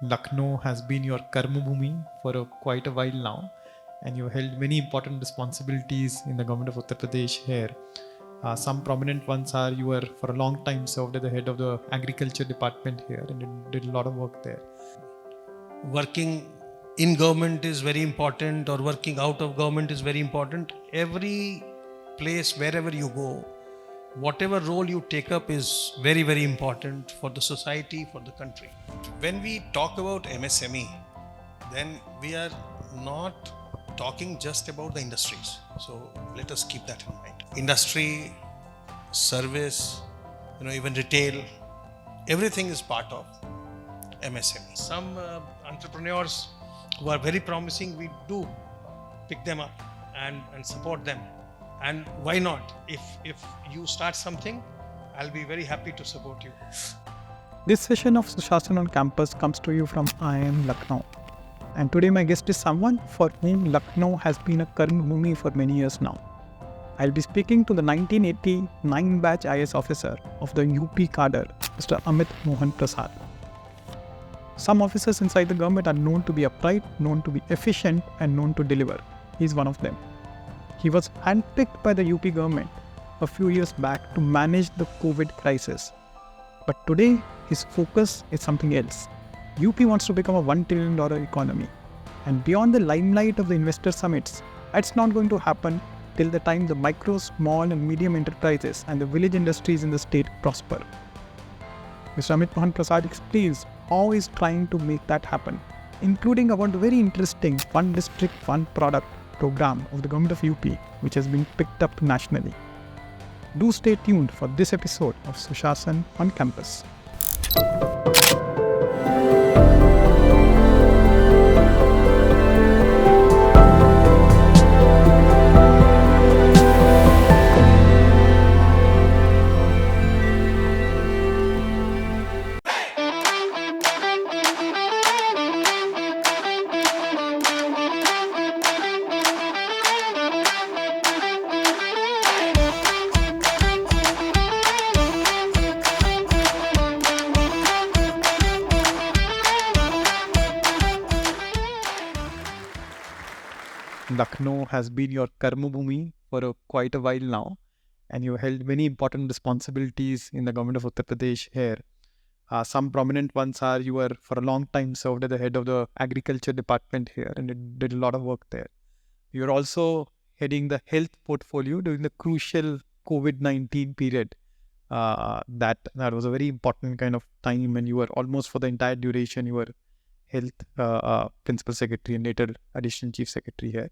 Lucknow has been your karma bhumi for quite a while now, and you held many important responsibilities in the government of Uttar Pradesh here. Some prominent ones are you were for a long time served as the head of the agriculture department here and did a lot of work there. Working in government is very important, or working out of government is very important. Every place, wherever you go, whatever role you take up is very, very important for the society, for the country. When we talk about MSME, then we are not talking just about the industries. So let us keep that in mind. Industry, service, even retail, everything is part of MSME. Some entrepreneurs who are very promising, we do pick them up and support them. And why not? If you start something, I'll be very happy to support you. This session of Sushasana on Campus comes to you from IIM Lucknow. And today my guest is someone for whom Lucknow has been a Karma Bhumi for many years now. I'll be speaking to the 1989 batch IS officer of the UP cadre, Mr. Amit Mohan Prasad. Some officers inside the government are known to be upright, known to be efficient, and known to deliver. He's one of them. He was handpicked by the UP government a few years back to manage the COVID crisis. But today, his focus is something else. UP wants to become a $1 trillion economy. And beyond the limelight of the investor summits, that's not going to happen till the time the micro, small and medium enterprises and the village industries in the state prosper. Mr. Amit Mohan Prasad explains how he's trying to make that happen, including about the very interesting One District, One Product program of the government of UP, which has been picked up nationally. Do stay tuned for this episode of Sushasana on Campus. Lucknow has been your karma bhumi for quite a while now, and you held many important responsibilities in the government of Uttar Pradesh here. Some prominent ones are you were for a long time served as the head of the agriculture department here and did a lot of work there. You were also heading the health portfolio during the crucial COVID-19 period. That was a very important kind of time, and you were almost for the entire duration you were health principal secretary and later additional chief secretary here.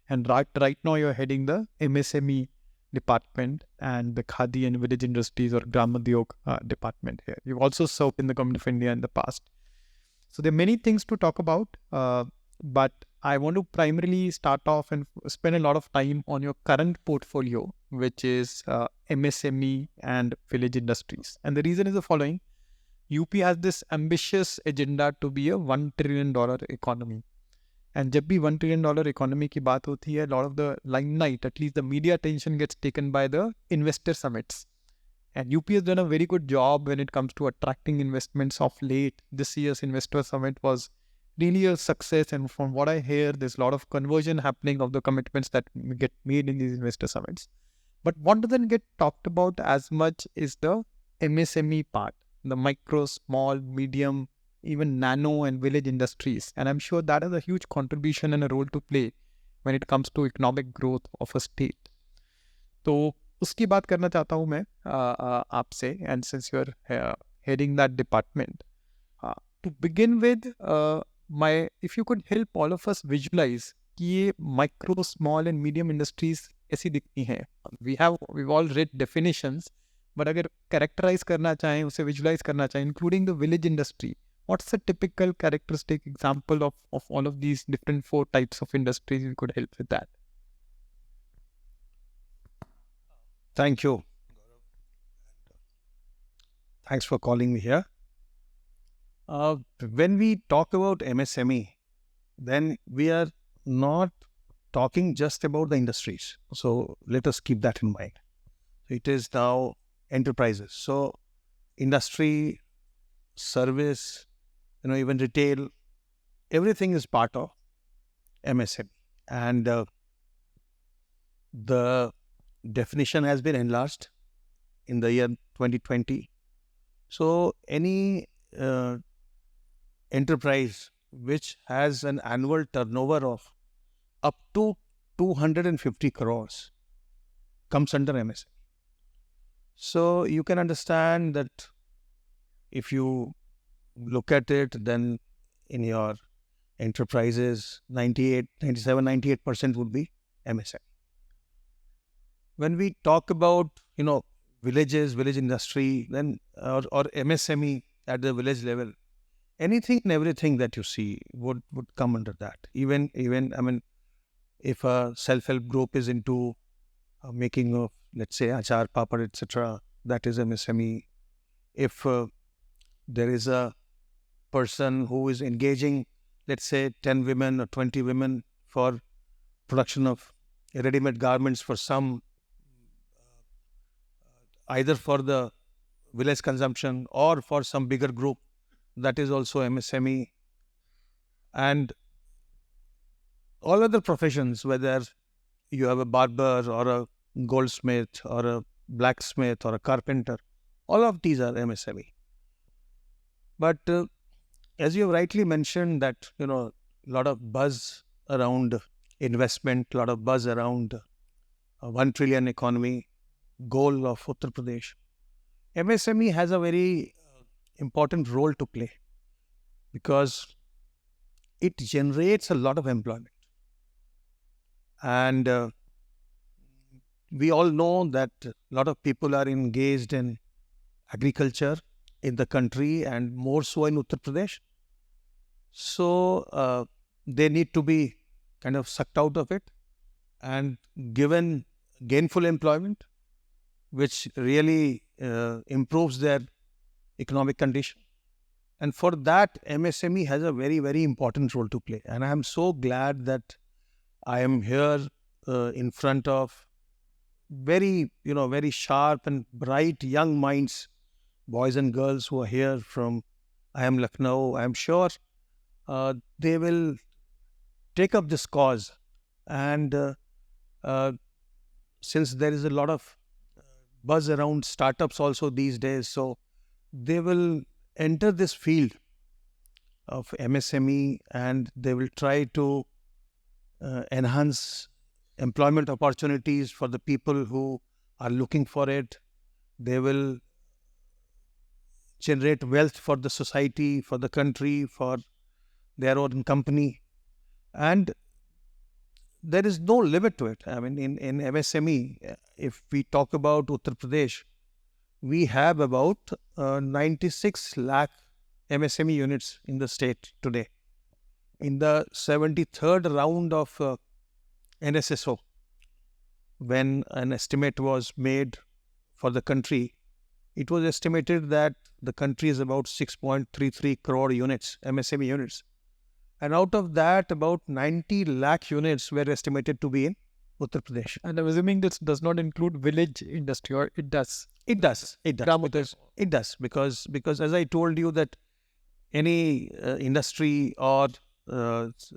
And right now you're heading the MSME department and the Khadi and Village Industries or Gramodyog department here. You've also served in the government of India in the past. So there are many things to talk about, but I want to primarily start off and spend a lot of time on your current portfolio, which is MSME and Village Industries. And the reason is the following. UP has this ambitious agenda to be a $1 trillion economy. And जब भी $1 trillion economy की बात होती है, a lot of the limelight, at least the media attention gets taken by the investor summits. And UP has done a very good job when it comes to attracting investments of late. This year's investor summit was really a success. And from what I hear, there's a lot of conversion happening of the commitments that get made in these investor summits. But what doesn't get talked about as much is the MSME part. The micro, small, medium, even nano and village industries. And I'm sure that has a huge contribution and a role to play when it comes to economic growth of a state. तो उसकी बात करना चाहता हूँ मैं आपसे, and since you're heading that department, to begin with, if you could help all of us visualize कि ये micro, small and medium industries कैसी दिखती हैं. We've all read definitions. But अगर characterize करना चाहें, उसे visualize करना चाहें, including the village industry, what's the typical characteristic example of all of these different 4 types of industries? You could help with that. Thank you. Thanks for calling me here. When we talk about MSME, then we are not talking just about the industries. So let us keep that in mind. It is now enterprises. So industry, service, even retail, everything is part of MSME. And the definition has been enlarged in the year 2020. So any enterprise which has an annual turnover of up to 250 crores comes under MSME. So you can understand that if you look at it, then in your enterprises, 98% would be MSME. When we talk about, villages, village industry, then or MSME at the village level, anything and everything that you see would come under that. Even if a self-help group is into making of, let's say, achar, papad, etc., that is MSME. If there is a person who is engaging, let's say, 10 women or 20 women for production of ready-made garments for some, either for the village consumption or for some bigger group, that is also MSME. And all other professions, whether you have a barber or a goldsmith or a blacksmith or a carpenter, all of these are MSME. But as you rightly mentioned that, a lot of buzz around investment, a lot of buzz around 1 trillion economy goal of Uttar Pradesh. MSME has a very important role to play because it generates a lot of employment. And we all know that a lot of people are engaged in agriculture in the country and more so in Uttar Pradesh. So they need to be kind of sucked out of it and given gainful employment, which really improves their economic condition. And for that, MSME has a very, very important role to play. And I am so glad that I am here in front of very sharp and bright young minds, boys and girls who are here from IIM Lucknow. I am sure they will take up this cause. And since there is a lot of buzz around startups also these days, so they will enter this field of MSME and they will try to enhance employment opportunities for the people who are looking for it. They will generate wealth for the society, for the country, for their own company. And there is no limit to it. I mean, in MSME, if we talk about Uttar Pradesh, we have about 96 lakh MSME units in the state today. In the 73rd round of NSSO, when an estimate was made for the country, it was estimated that the country is about 6.33 crore units, MSME units. And out of that, about 90 lakh units were estimated to be in Uttar Pradesh. And I'm assuming this does not include village industry, or it does? It does. It does. Because as I told you that any industry or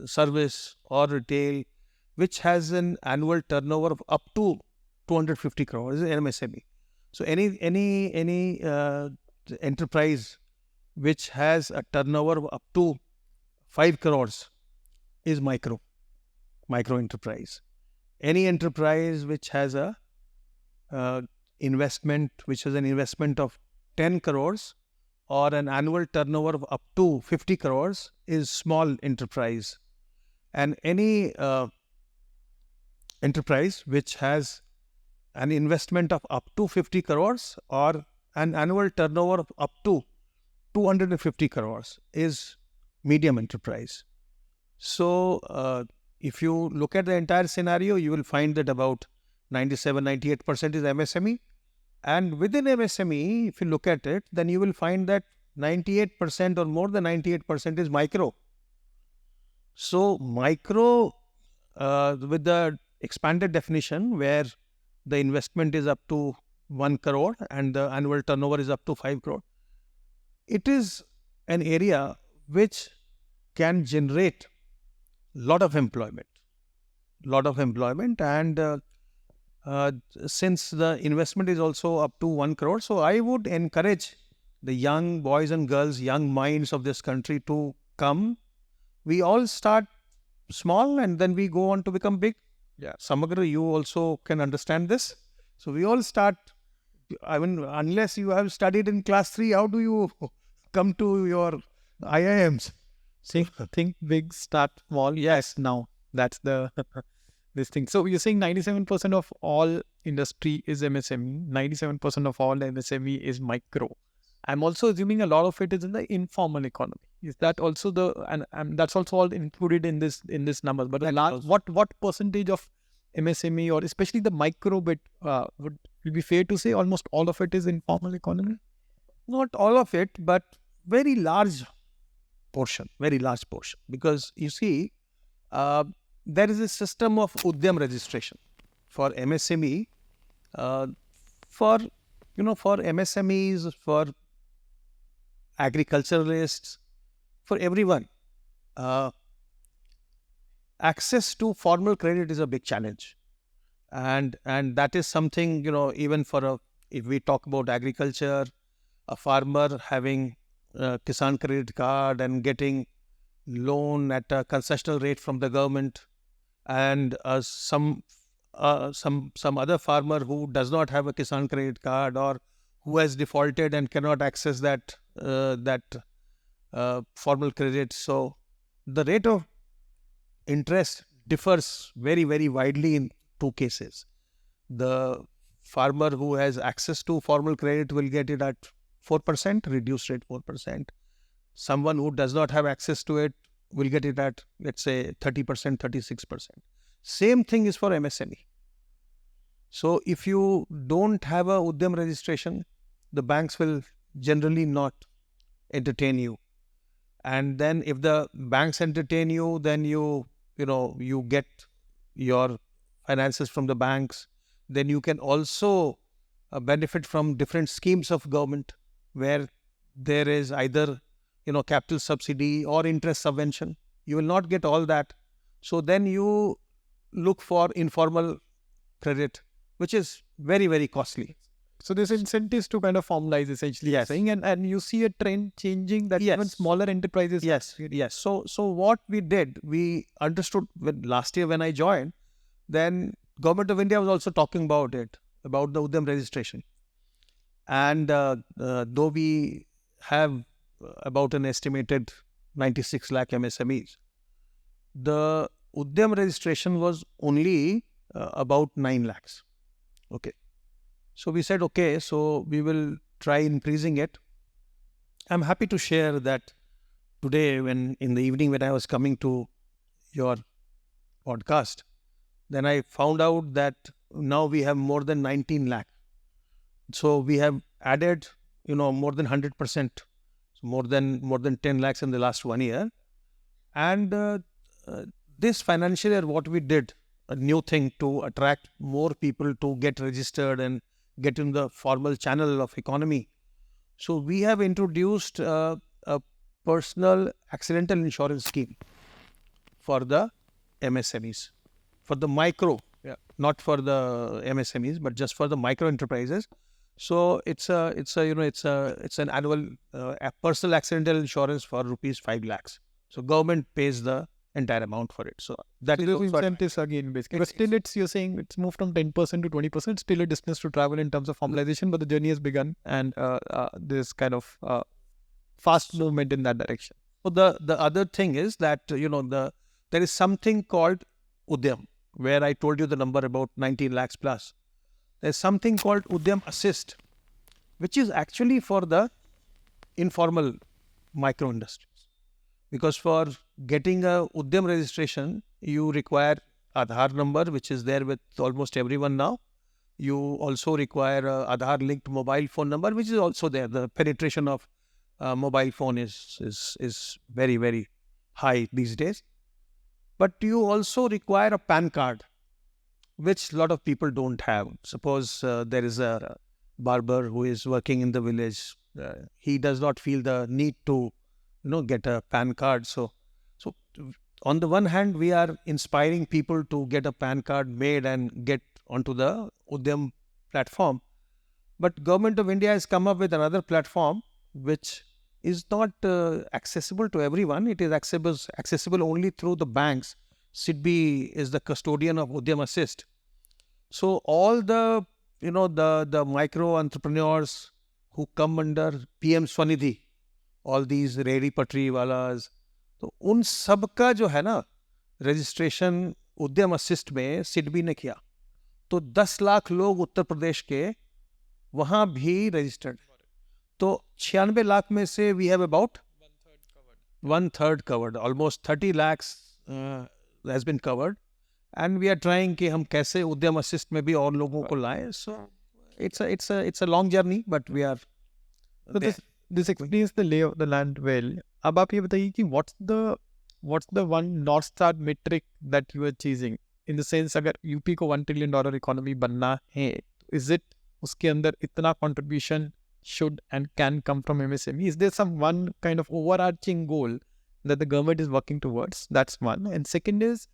service or retail which has an annual turnover of up to 250 crores is MSME. So any enterprise which has a turnover of up to 5 crores is micro enterprise. Any enterprise which has a investment of 10 crores or an annual turnover of up to 50 crores is small enterprise. And any enterprise which has an investment of up to 50 crores or an annual turnover of up to 250 crores is medium enterprise. So if you look at the entire scenario, you will find that about 97-98% is MSME. And within MSME, if you look at it, then you will find that 98% or more than 98% is micro. So micro, with the expanded definition where the investment is up to 1 crore and the annual turnover is up to 5 crore, it is an area which can generate lot of employment, and since the investment is also up to 1 crore, so I would encourage the young boys and girls, young minds of this country to come. We all start small and then we go on to become big. Yeah. Samagra, you also can understand this. So we all start, I mean, unless you have studied in class 3, how do you come to your IIMs? Think big, start small. Yes, now that's the this thing. So you're saying 97% of all industry is MSME, 97% of all MSME is micro. I'm also assuming a lot of it is in the informal economy. Is that also the and that's also all included in this number? But a large, what percentage of MSME or especially the micro bit would it be fair to say almost all of it is informal economy? Not all of it, but very large portion, because you see, there is a system of Udyam registration for MSME, for MSMEs, for agriculturalists, for everyone. Access to formal credit is a big challenge, and that is something, even for if we talk about agriculture, a farmer having a Kisan credit card and getting loan at a concessional rate from the government, and some other farmer who does not have a Kisan credit card or who has defaulted and cannot access that formal credit. So the rate of interest differs very, very widely in two cases. The farmer who has access to formal credit will get it at 4%, reduced rate 4%. Someone who does not have access to it will get it at, let's say, 30%, 36%. Same thing is for MSME. So if you don't have a Udyam registration, the banks will generally not entertain you. And then if the banks entertain you, then you get your finances from the banks. Then you can also benefit from different schemes of government where there is either capital subsidy or interest subvention. You will not get all that. So then you look for informal credit, which is very, very costly. So there's incentives to kind of formalize essentially. Yes. Saying and you see a trend changing that even smaller enterprises. Yes. So what we did, we understood last year when I joined, then Government of India was also talking about the Udyam registration. And though we have about an estimated 96 lakh MSMEs, the Udyam registration was only about 9 lakhs. Okay. So we said, okay, so we will try increasing it. I'm happy to share that today, in the evening when I was coming to your podcast, then I found out that now we have more than 19 lakh. So we have added, more than 100%, so more than 10 lakhs in the last 1 year. And this financial year, what we did, a new thing to attract more people to get registered and get in the formal channel of economy. So we have introduced a personal accidental insurance scheme for the MSMEs, for the micro, not for the MSMEs, but just for the micro enterprises. So it's an annual personal accidental insurance for rupees 5 lakhs. So government pays the entire amount for it. So that is incentives again basically. But still you're saying it's moved from 10% to 20%, still a distance to travel in terms of formalization, but the journey has begun and there's kind of fast movement in that direction. So the other thing is that, there is something called Udyam, where I told you the number about 19 lakhs plus. There's something called Udyam Assist, which is actually for the informal micro industries. Because for getting a Udyam registration, you require Aadhaar number, which is there with almost everyone now. You also require a Aadhaar linked mobile phone number, which is also there. The penetration of mobile phone is very, very high these days. But you also require a PAN card, which a lot of people don't have. Suppose there is a barber who is working in the village. He does not feel the need to get a PAN card. So on the one hand, we are inspiring people to get a PAN card made and get onto the Udyam platform. But Government of India has come up with another platform which is not accessible to everyone. It is accessible only through the banks. SIDBI is the custodian of Udyam Assist. So all the the micro entrepreneurs who come under PM Swanidhi, all these ready पटरी वालाज, तो उन सब का जो है ना registration उद्यम assist में सिडबी ने किया, तो 10 लाख लोग उत्तर प्रदेश के वहां भी रजिस्टर्ड. तो 96 लाख में से we have about 1/3 covered. Almost 30 lakhs has been covered, and we are trying कि हम कैसे उद्यम असिस्ट में भी और लोगों को लाएं. सो it's a long journey, but we are So this explains the lay of the land well. अब आप ये बताइए कि what's the one North Star metric that you are chasing? In the sense, अगर यूपी को $1 trillion इकोनॉमी बनना है, is it उसके अंदर इतना contribution should and can come from MSME? Is there some one kind of overarching goal that the government is working towards? That's one. And second is,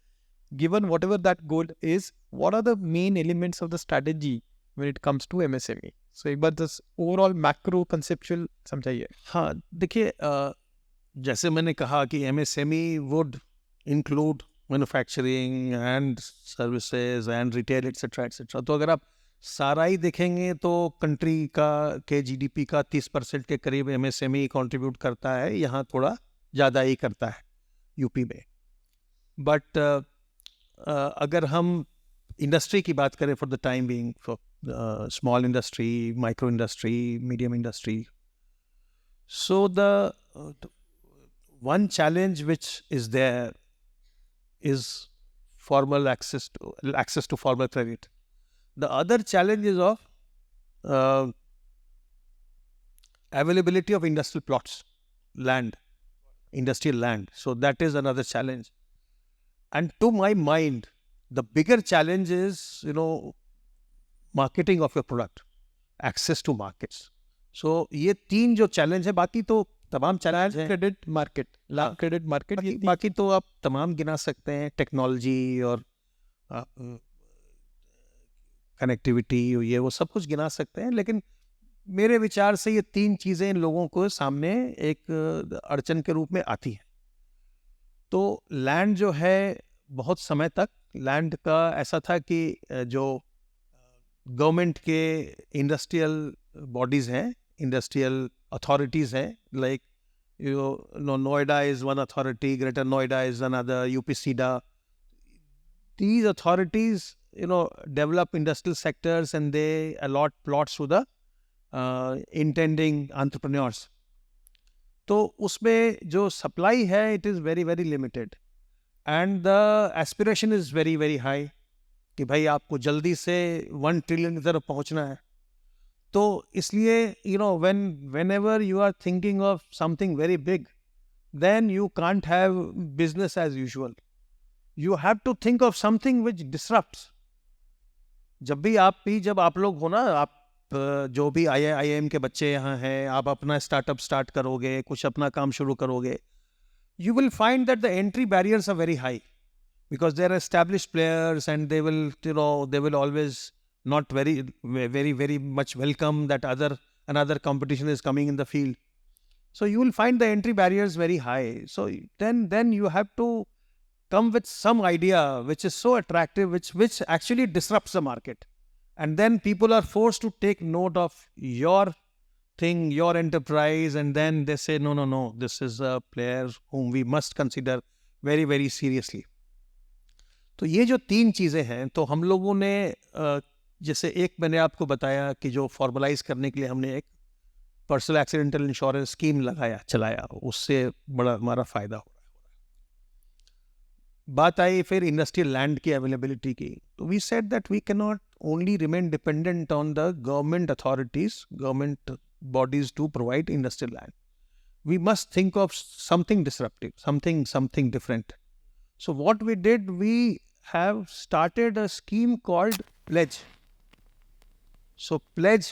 given whatever that goal is, what are the main elements of the strategy when it comes to MSME? So एक बार this overall macro conceptual समझाइए. हाँ, देखिए, जैसे मैंने कहा कि MSME would include manufacturing and services and retail etcetera etcetera. तो अगर आप सारा ही देखेंगे तो कंट्री के जीडीपी का 30% के करीब MSME कंट्रीब्यूट करता है. यहाँ थोड़ा ज़्यादा ही करता है यूपी में. बट अगर हम इंडस्ट्री की बात करें for the time being, for small industry, micro industry, medium industry, so the one challenge which is there is formal access to formal credit. The other challenge is of availability of industrial plots, land, industrial land. So that is another challenge. And to my mind, the bigger challenge is, marketing of your product, access to markets. So ये तीन जो challenge है, बाकी तो तमाम challenge हैं. Credit market, land credit market, बाकी तो आप तमाम गिना सकते हैं. टेक्नोलॉजी और कनेक्टिविटी, ये वो सब कुछ गिना सकते हैं. लेकिन मेरे विचार से ये तीन चीज़ें इन लोगों को सामने एक अड़चन के रूप में आती हैं. तो लैंड जो है, बहुत समय तक लैंड का ऐसा था कि जो गवर्नमेंट के इंडस्ट्रियल बॉडीज़ हैं, इंडस्ट्रियल authorities हैं, like Noida is one authority, Greater Noida is another, UPSIDA. These authorities develop industrial sectors and they allot plots to the intending entrepreneurs. तो उसमें जो supply है, it is very very limited and the aspiration is very very high कि भाई आपको जल्दी से 1 trillion की तरफ पहुंचना है. तो इसलिए whenever you are thinking of something very big, then you can't have business as usual. You have to think of something which disrupts. जब आप लोग हो ना, आप जो भी IIM के बच्चे यहाँ हैं, आप अपना स्टार्टअप स्टार्ट करोगे, कुछ अपना काम शुरू करोगे, you will find that the entry barriers are very high because they are established players and they will always not very very very much welcome that another competition is coming in the field. So you will find the entry barriers very high. So then you have to come with some idea which is so attractive, which actually disrupts the market, and then people are forced to take note of your thing, your enterprise, and then they say no, this is a player whom we must consider very very seriously. तो ये जो तीन चीज़ें हैं, तो हम लोगों ने जैसे एक मैंने आपको बताया कि जो फॉर्मलाइज करने के लिए हमने एक पर्सनल एक्सीडेंटल इंश्योरेंस स्कीम चलाया, उससे बड़ा हमारा फ़ायदा हो रहा है. बात आई फिर इंडस्ट्रियल लैंड की अवेलेबिलिटी की. तो we said that we can not only remain dependent on the government authorities, government bodies to provide industrial land. We must think of something disruptive, something different. So what we did, we have started a scheme called Pledge. So Pledge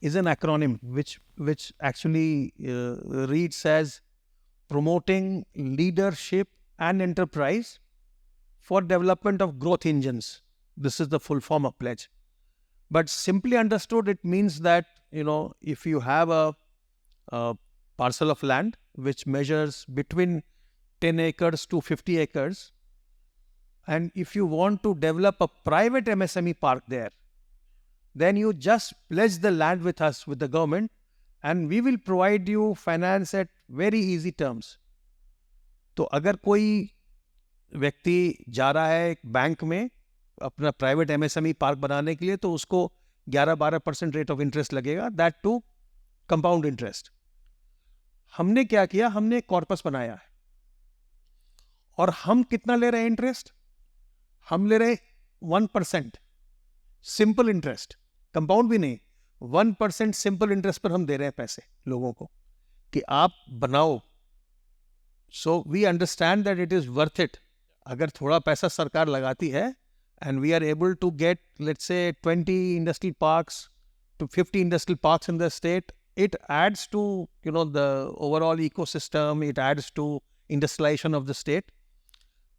is an acronym which actually reads as promoting leadership and enterprise for development of growth engines. This is the full form of pledge. But simply understood, it means that, if you have a parcel of land which measures between 10 acres to 50 acres, and if you want to develop a private MSME park there, then you just pledge the land with us, with the government, and we will provide you finance at very easy terms. तो अगर कोई व्यक्ति जा रहा है bank में अपना private MSME park बनाने के लिए, तो उसको 11-12% रेट ऑफ इंटरेस्ट लगेगा, दैट टू कंपाउंड इंटरेस्ट. हमने क्या किया, हमने कॉर्पस बनाया है, और हम कितना ले रहे हैं इंटरेस्ट? हम ले रहे 1% सिंपल इंटरेस्ट, कंपाउंड भी नहीं, 1% सिंपल इंटरेस्ट पर हम दे रहे हैं पैसे लोगों को कि आप बनाओ. So we understand that it is worth it. अगर थोड़ा पैसा सरकार लगाती है and we are able to get, let's say, 20 industrial parks to 50 industrial parks in the state, it adds to, the overall ecosystem, it adds to industrialization of the state.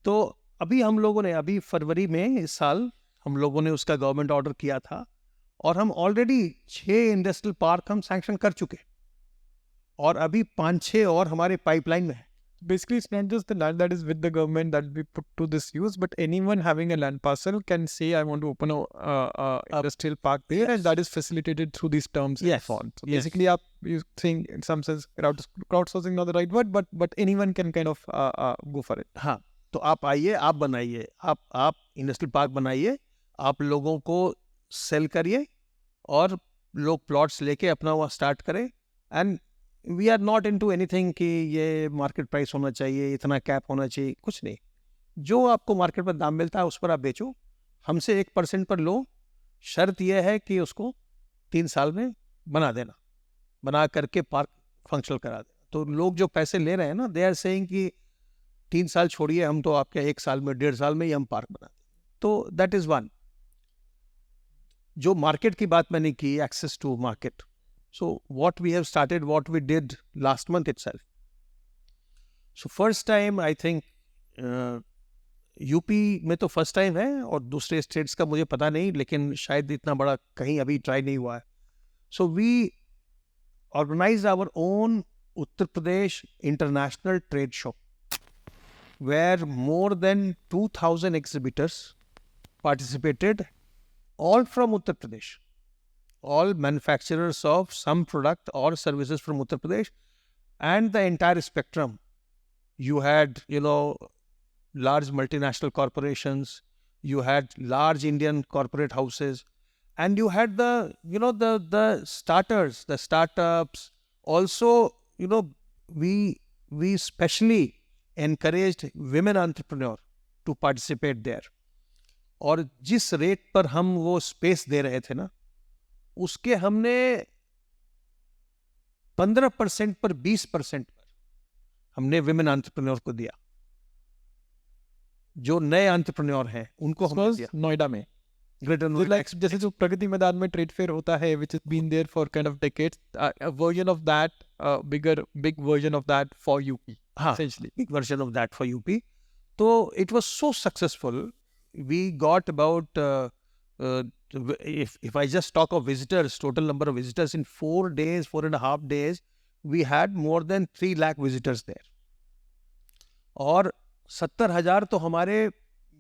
तो अभी हम लोगों ने, अभी फरवरी में इस साल हम लोगों ने उसका गवर्नमेंट ऑर्डर किया था, और हम ऑलरेडी 6 इंडस्ट्रियल पार्क हम सैंक्शन कर चुके, और अभी 5-6 और हमारे पाइपलाइन में है. Basically, it's not just the land that is with the government that will be put to this use, but anyone having a land parcel can say, I want to open a industrial park there, and that is facilitated through these terms. Yes. And so on. So Yes. basically, you think in some sense crowdsourcing not the right word, but anyone can kind of go for it. हाँ, तो आप आइए, आप बनाइए, आप industrial park बनाइए, आप लोगों को सेल करिए, और लोग प्लॉट्स लेके अपना वहाँ स्टार्ट करें. And we are not into anything कि ये मार्केट प्राइस होना चाहिए, इतना कैप होना चाहिए, कुछ नहीं. जो आपको मार्केट पर दाम मिलता है उस पर आप बेचो, हमसे 1% पर लो. शर्त यह है कि उसको 3 साल में बना देना, बना करके पार्क फंक्शनल करा देना. तो लोग जो पैसे ले रहे हैं ना, दे आर सेइंग कि 3 साल छोड़िए, हम तो आपके 1 साल में, 1.5 साल में ही हम पार्क बना दें. तो दैट इज वन. जो मार्केट की बात मैंने की, access to market. So what we have started, what we did last month itself. So first time, I think UP में तो फर्स्ट टाइम है, और दूसरे स्टेट्स का मुझे पता नहीं, लेकिन शायद इतना बड़ा कहीं अभी ट्राई नहीं हुआ है. So we organised our own Uttar Pradesh international trade show, where more than 2,000 exhibitors participated, all from Uttar Pradesh. All manufacturers of some product or services from Uttar Pradesh, and the entire spectrum. You had, large multinational corporations, you had large Indian corporate houses, and you had the starters, the startups. Also, we specially encouraged women entrepreneur to participate there. और जिस rate पर हम वो space दे रहे थे ना, उसके हमने 15% पर 20% पर हमने विमेन एंटरप्रेन्योर को दिया. जो नए एंटरप्रेन्योर हैं उनको हमने दिया. नोएडा में ग्रेटर like जैसे जो प्रगति मैदान में ट्रेड फेयर होता है, which has been there for kind of decades, a version of that, big version of that for UP. हाँ, essentially big version of that for UP. तो it was so successful. We got about if I just talk of visitors, total number of visitors in 4.5 days, we had more than 3 lakh visitors there. और 70,000 तो हमारे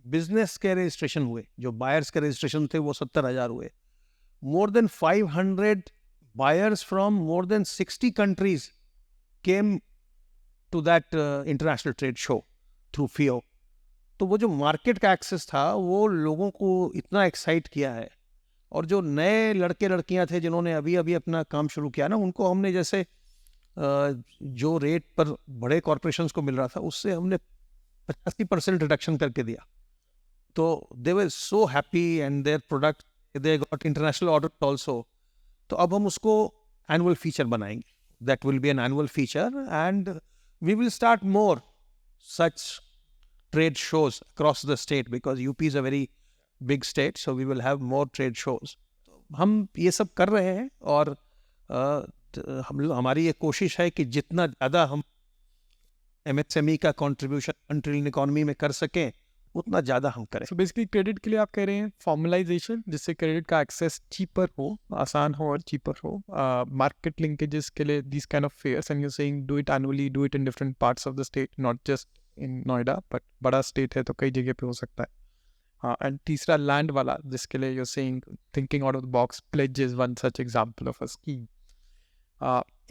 business के registration हुए, जो buyers के registration थे वो 70,000 हुए. More than 500 buyers from more than 60 countries came to that international trade show through FIO. तो वो जो मार्केट का एक्सेस था वो लोगों को इतना एक्साइट किया है. और जो नए लड़के लड़कियां थे जिन्होंने अभी अभी अपना काम शुरू किया ना, उनको हमने जैसे जो रेट पर बड़े कॉर्पोरेशंस को मिल रहा था उससे हमने 85% रिडक्शन करके दिया. तो they were so happy, and their product, they got international order also. तो अब हम उसको एनुअल फीचर बनाएंगे. That will be an annual feature, and we will start more such trade shows across the state, because UP is a very big state, so we will have more trade shows. हम ये सब कर रहे हैं, और हमारी ये कोशिश है कि जितना ज़्यादा हम MSME का कंट्रीब्यूशन इंडियन इकोनॉमी में कर सकें उतना ज़्यादा हम करें। सो बेसिकली क्रेडिट के लिए आप कह रहे हैं फॉर्मलाइजेशन, जिससे क्रेडिट का एक्सेस चीपर हो, आसान हो और चीपर हो, मार्केट लिंकेजेस के लिए this kind of fairs, and you saying do it annually, do it in different parts of the state, not just in Noida, but बड़ा स्टेट है तो कई जगह पे हो सकता है. हाँ, एंड तीसरा लैंड वाला, जिसके लिए you saying thinking out of the box, pledge is one such example of a scheme.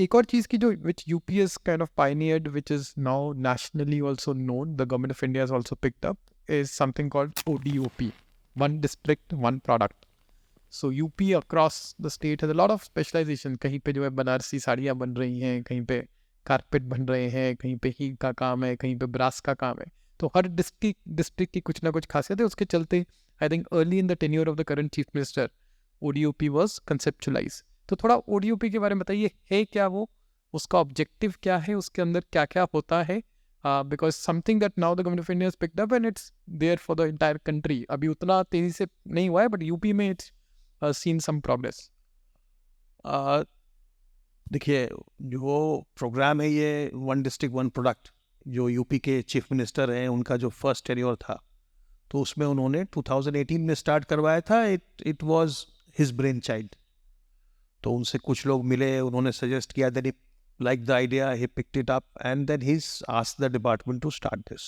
एक और चीज़ की जो which UP is kind of pioneered, which is now nationally also known, the government of India is also picked up, is something called ODOP, one district, one product. So UP across the state has a lot of specialization. कहीं पे जो है बनारसी साड़ियाँ बन रही हैं, कहीं पे कारपेट बन रहे हैं, कहीं पे हील का काम है, कहीं पे ब्रास का काम है. तो हर डिस्ट्रिक्ट की कुछ ना कुछ खासियत है. उसके चलते I think early in the tenure of the current chief minister ODOP was conceptualized. तो थोड़ा ODOP के बारे में बताइए, है क्या वो, उसका ऑब्जेक्टिव क्या है, उसके अंदर क्या क्या होता है, because something that now the government of India has picked up and it's there for the entire country. अभी उतना तेजी से नहीं हुआ है, but यूपी में it's seen some progress. देखिए, जो प्रोग्राम है ये वन डिस्ट्रिक्ट वन प्रोडक्ट, जो यूपी के चीफ मिनिस्टर हैं उनका जो फर्स्ट टेन्योर था, तो उसमें उन्होंने 2018 में स्टार्ट करवाया था. It was his brain child. तो उनसे कुछ लोग मिले, उन्होंने सजेस्ट किया, that like the idea, he picked it up and then he's asked the department to start this.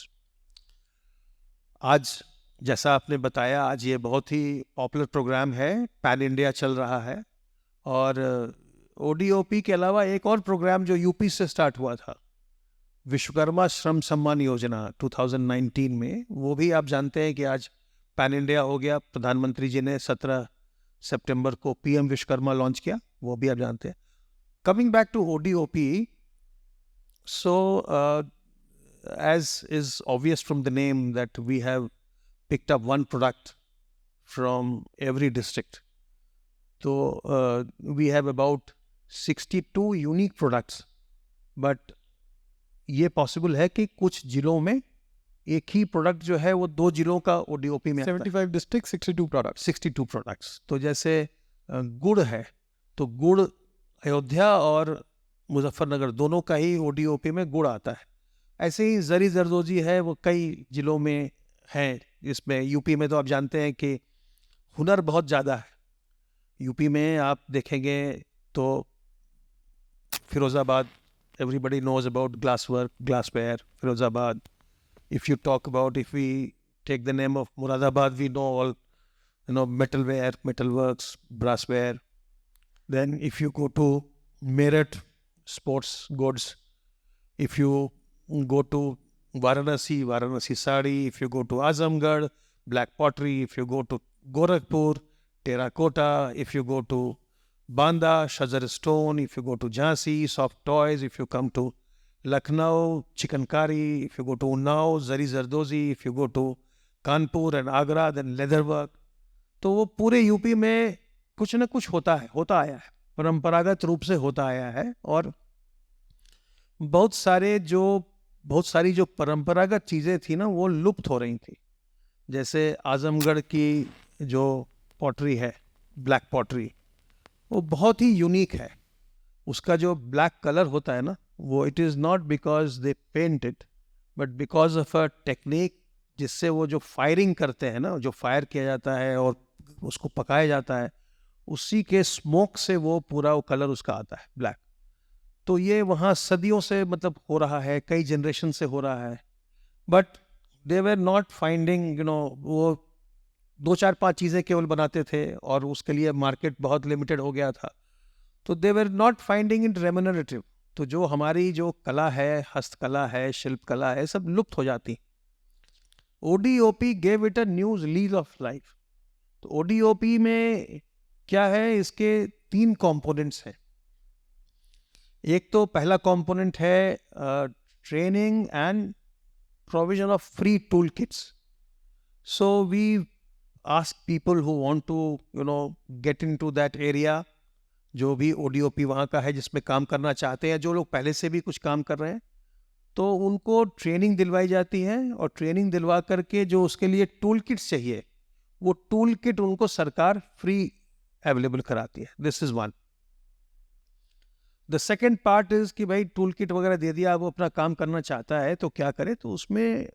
आज जैसा आपने बताया, आज ये बहुत ही पॉपुलर प्रोग्राम है, पैन इंडिया चल रहा है. और ODOP के अलावा एक और प्रोग्राम जो यूपी से स्टार्ट हुआ था, विश्वकर्मा श्रम सम्मान योजना 2019 में, वो भी आप जानते हैं कि आज पैन इंडिया हो गया. प्रधानमंत्री जी ने 17 सितंबर को PM विश्वकर्मा लॉन्च किया, वो भी आप जानते हैं. Coming back to ODOP, so as is obvious from the name that we have picked up one product from every district. So we have about 62 unique products, but ये possible है कि कुछ जिलों में एक ही प्रोडक्ट जो है वो 2 जिलों का ODOP में 75 districts, 62 products. 62 products. तो जैसे गुड़ है, तो गुड़ अयोध्या और मुजफ्फरनगर दोनों का ही ODOP में गुड़ आता है. ऐसे ही जरी जरदोजी है, वो कई जिलों में है. इसमें यूपी में तो आप जानते हैं कि हुनर बहुत ज़्यादा है. यूपी में आप देखेंगे तो Firozabad, everybody knows about glass work, glassware, Firozabad. If you talk about, if we take the name of Moradabad, we know all, metalware, metalworks, brassware. Then if you go to Meerut, sports goods. If you go to Varanasi sari. If you go to Azamgarh, black pottery. If you go to Gorakhpur, terracotta. If you go to Banda, Shajar stone. If you go to Jhansi, soft toys. If you come to Lucknow, chicken curry. If you go to Unnao, Zari Zardozi. If you go to Kanpur and Agra, then leather work. तो वो पूरे UP में कुछ न कुछ होता आया है, परंपरागत रूप से होता आया है. और बहुत सारी जो परंपरागत चीज़ें थी ना, वो लुप्त हो रही थी. जैसे आजमगढ़ की जो पॉटरी है, ब्लैक पॉटरी, वो बहुत ही यूनिक है. उसका जो ब्लैक कलर होता है ना, वो it is not because they paint it, but because of a technique, जिससे वो जो फायरिंग करते हैं ना, जो फायर किया जाता है और उसको पकाया जाता है, उसी के स्मोक से वो पूरा वो कलर उसका आता है ब्लैक. तो ये वहाँ सदियों से मतलब हो रहा है, कई जनरेशन से हो रहा है. But they were not finding, वो 2-4-5 चीज़ें केवल बनाते थे और उसके लिए मार्केट बहुत लिमिटेड हो गया था. तो they were not finding it remunerative. तो जो हमारी जो कला है, हस्तकला है, शिल्प कला है, सब लुप्त हो जाती. ODOP gave it a new lease of life. तो ODOP में क्या है, इसके 3 कंपोनेंट्स हैं. एक तो पहला कंपोनेंट है training and provision of free tool kits. So we ask people who want to get into that area, जो भी ODOP वहाँ का है जिसमें काम करना चाहते हैं, जो लोग पहले से भी कुछ काम कर रहे हैं, तो उनको ट्रेनिंग दिलवाई जाती है. और ट्रेनिंग दिलवा करके जो उसके लिए टूल किट्स चाहिए, वो टूल किट उनको सरकार फ्री अवेलेबल कराती है. This is one. The second part is कि भाई टूल किट वगैरह दे दिया, वो अपना काम करना चाहता है तो क्या करे, तो उसमें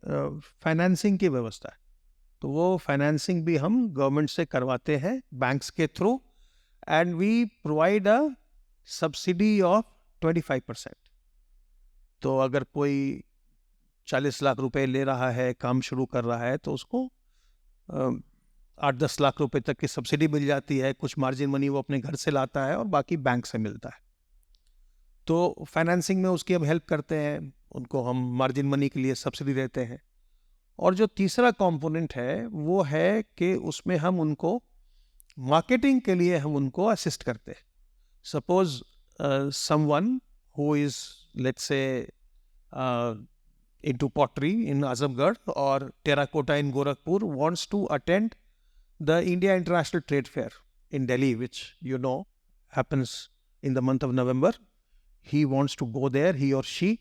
फाइनेंसिंग की व्यवस्था है। तो वो फाइनेंसिंग भी हम गवर्नमेंट से करवाते हैं बैंक्स के through, and we provide a subsidy of 25%। तो अगर कोई 40 लाख रुपए ले रहा है, काम शुरू कर रहा है, तो उसको 8-10 लाख रुपए तक की सब्सिडी मिल जाती है। कुछ मार्जिन मनी वो अपने घर से लाता है और बाकी बैंक से मिलता है। तो फाइनेंसिंग में उसकी हम हेल्प करते हैं, उनको हम मार्जिन मनी के लिए सब्सिडी देते हैं। और जो तीसरा कंपोनेंट है वो है कि उसमें हम उनको मार्केटिंग के लिए हम उनको असिस्ट करते हैं। Suppose someone who is let's say into pottery in Azamgarh or terracotta in Gorakhpur wants to attend the India International Trade Fair in Delhi, which you know happens in the month of November. He wants to go there, he or she,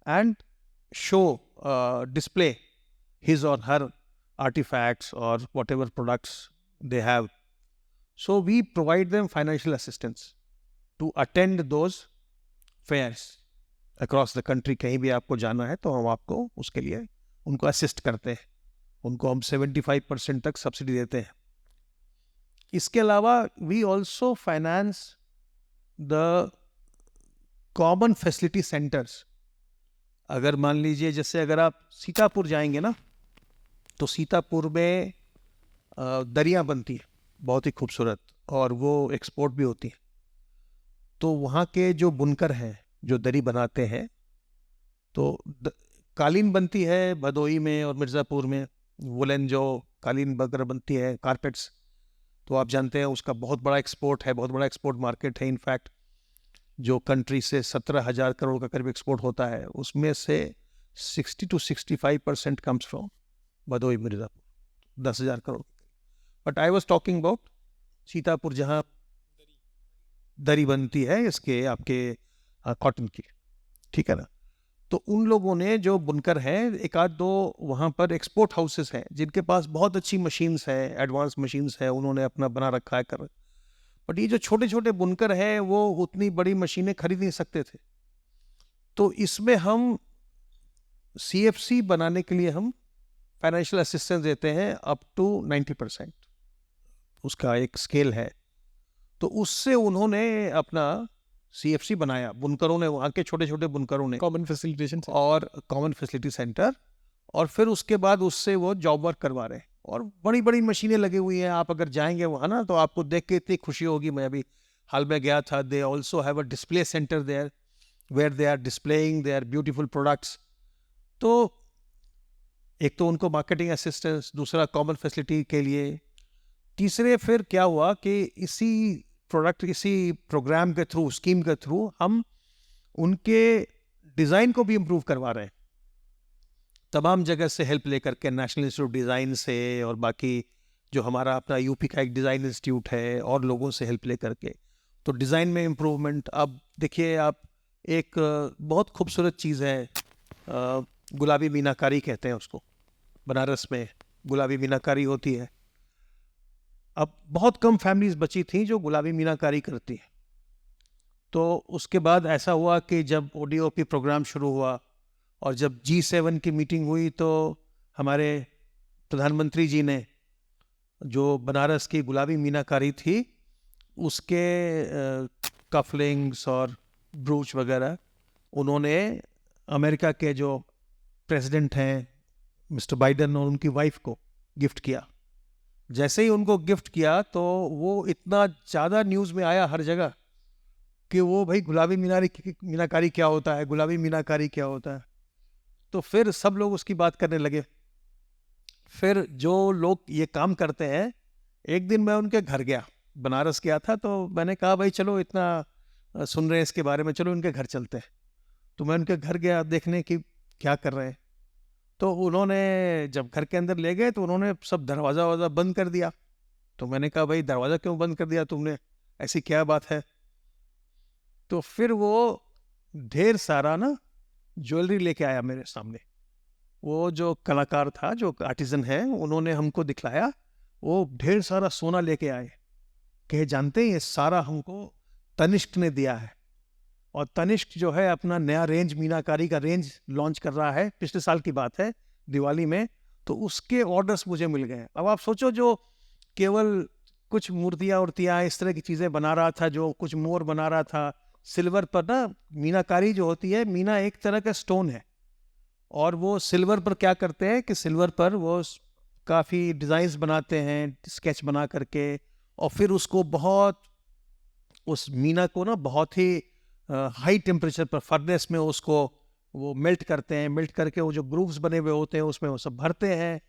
and show, display his or her artifacts or whatever products they have. So we provide them financial assistance to attend those fairs. Across the country कहीं भी आपको जाना है तो हम आपको उसके लिए उनको असिस्ट करते हैं, उनको हम 75% तक सब्सिडी देते हैं। इसके अलावा we also finance the common facility centres. अगर मान लीजिए जैसे अगर आप सीतापुर जाएंगे ना, तो सीतापुर में दरियाँ बनती है बहुत ही खूबसूरत, और वो एक्सपोर्ट भी होती है। तो वहाँ के जो बुनकर हैं जो दरी बनाते हैं, तो कालीन बनती है भदोही में और मिर्ज़ापुर में, वुलन जो कालीन वगैरह बनती है, कारपेट्स, तो आप जानते हैं उसका बहुत बड़ा एक्सपोर्ट है, बहुत बड़ा एक्सपोर्ट मार्केट है। इनफैक्ट जो कंट्री से 17,000 करोड़ का करीब एक्सपोर्ट होता है, उसमें से 60 to 65% comes from Bhadohi Mirzapur, 10,000 crore. But I was talking about Sitapur, जहाँ दरी बनती है इसके आपके कॉटन की, ठीक है ना। तो उन लोगों ने जो बुनकर हैं, एक आध दो वहाँ पर एक्सपोर्ट हाउसेस हैं जिनके पास बहुत अच्छी मशीन्स हैं, एडवांस मशीन्स हैं, उन्होंने अपना बना रखा है कर। बट ये जो छोटे छोटे बुनकर हैं वो उतनी बड़ी मशीनें खरीद नहीं सकते थे। तो इसमें हम CFC बनाने के लिए हम फाइनेंशियल असिस्टेंस देते हैं अप टू 90%, उसका एक स्केल है। तो उससे उन्होंने अपना CFC बनाया, बुनकरों ने, वहाँ के छोटे छोटे बुनकरों ने, कॉमन फैसिलिटेशन और कॉमन फैसिलिटी सेंटर, और फिर उसके बाद उससे वो जॉब वर्क करवा रहे हैं। और बड़ी बड़ी मशीनें लगी हुई हैं, आप अगर जाएंगे वहाँ ना तो आपको देख के इतनी खुशी होगी। मैं अभी हाल में गया था, they also have a display centre there where they are displaying their beautiful products. तो एक तो उनको मार्केटिंग असिस्टेंस, दूसरा कॉमन फैसिलिटी के लिए, तीसरे फिर क्या हुआ कि इसी प्रोडक्ट, इसी प्रोग्राम के थ्रू, स्कीम के थ्रू हम उनके डिज़ाइन को भी इम्प्रूव करवा रहे हैं। तमाम जगह से हेल्प लेकर के, नेशनल इंस्टीट्यूट डिज़ाइन से और बाकी जो हमारा अपना यूपी का एक डिज़ाइन इंस्टीट्यूट है, और लोगों से हेल्प लेकर के, तो डिज़ाइन में इम्प्रूवमेंट। अब देखिए आप, एक बहुत खूबसूरत चीज़ है, गुलाबी मीनाकारी कहते हैं उसको, बनारस में गुलाबी मीनाकारी होती है। अब बहुत कम फैमिलीज बची थी जो गुलाबी मीनाकारी करती है। तो उसके बाद ऐसा हुआ कि जब ODOP प्रोग्राम शुरू हुआ और जब G7 की मीटिंग हुई, तो हमारे प्रधानमंत्री जी ने जो बनारस की गुलाबी मीनाकारी थी उसके कफलिंग्स और ब्रूच वगैरह उन्होंने अमेरिका के जो प्रेसिडेंट हैं मिस्टर बाइडन और उनकी वाइफ को गिफ्ट किया। जैसे ही उनको गिफ्ट किया तो वो इतना ज़्यादा न्यूज़ में आया हर जगह कि वो भाई गुलाबी मीनाकारी क्या होता है, गुलाबी मीनाकारी क्या होता है। तो फिर सब लोग उसकी बात करने लगे। फिर जो लोग ये काम करते हैं, एक दिन मैं उनके घर गया, बनारस गया था, तो मैंने कहा भाई चलो इतना सुन रहे हैं इसके बारे में, चलो उनके घर चलते हैं। तो मैं उनके घर गया देखने की क्या कर रहे हैं। तो उन्होंने जब घर के अंदर ले गए तो उन्होंने सब दरवाज़ा बंद कर दिया। तो मैंने कहा भाई दरवाज़ा क्यों बंद कर दिया तुमने, ऐसी क्या बात है। तो फिर वो ढेर सारा ना ज्वेलरी लेके आया मेरे सामने। वो जो कलाकार था, जो आर्टिजन है, उन्होंने हमको दिखलाया, वो ढेर सारा सोना लेके आए, कहे जानते हैं ये सारा हमको तनिष्क ने दिया है। और तनिष्क जो है अपना नया रेंज, मीनाकारी का रेंज लॉन्च कर रहा है, पिछले साल की बात है, दिवाली में। तो उसके ऑर्डर्स मुझे मिल गए। अब आप सोचो, जो केवल कुछ मूर्तियाँ इस तरह की चीज़ें बना रहा था, जो कुछ मोर बना रहा था सिल्वर पर ना, मीनाकारी जो होती है, मीना एक तरह का स्टोन है, और वो सिल्वर पर क्या करते हैं कि सिल्वर पर वो काफ़ी डिज़ाइंस बनाते हैं, स्केच बना करके, और फिर उसको बहुत, उस मीना को ना बहुत ही हाई टेम्परेचर पर फर्नेस में उसको वो मेल्ट करते हैं, मेल्ट करके वो जो ग्रूव्स बने हुए होते हैं उसमें वो सब भरते हैं।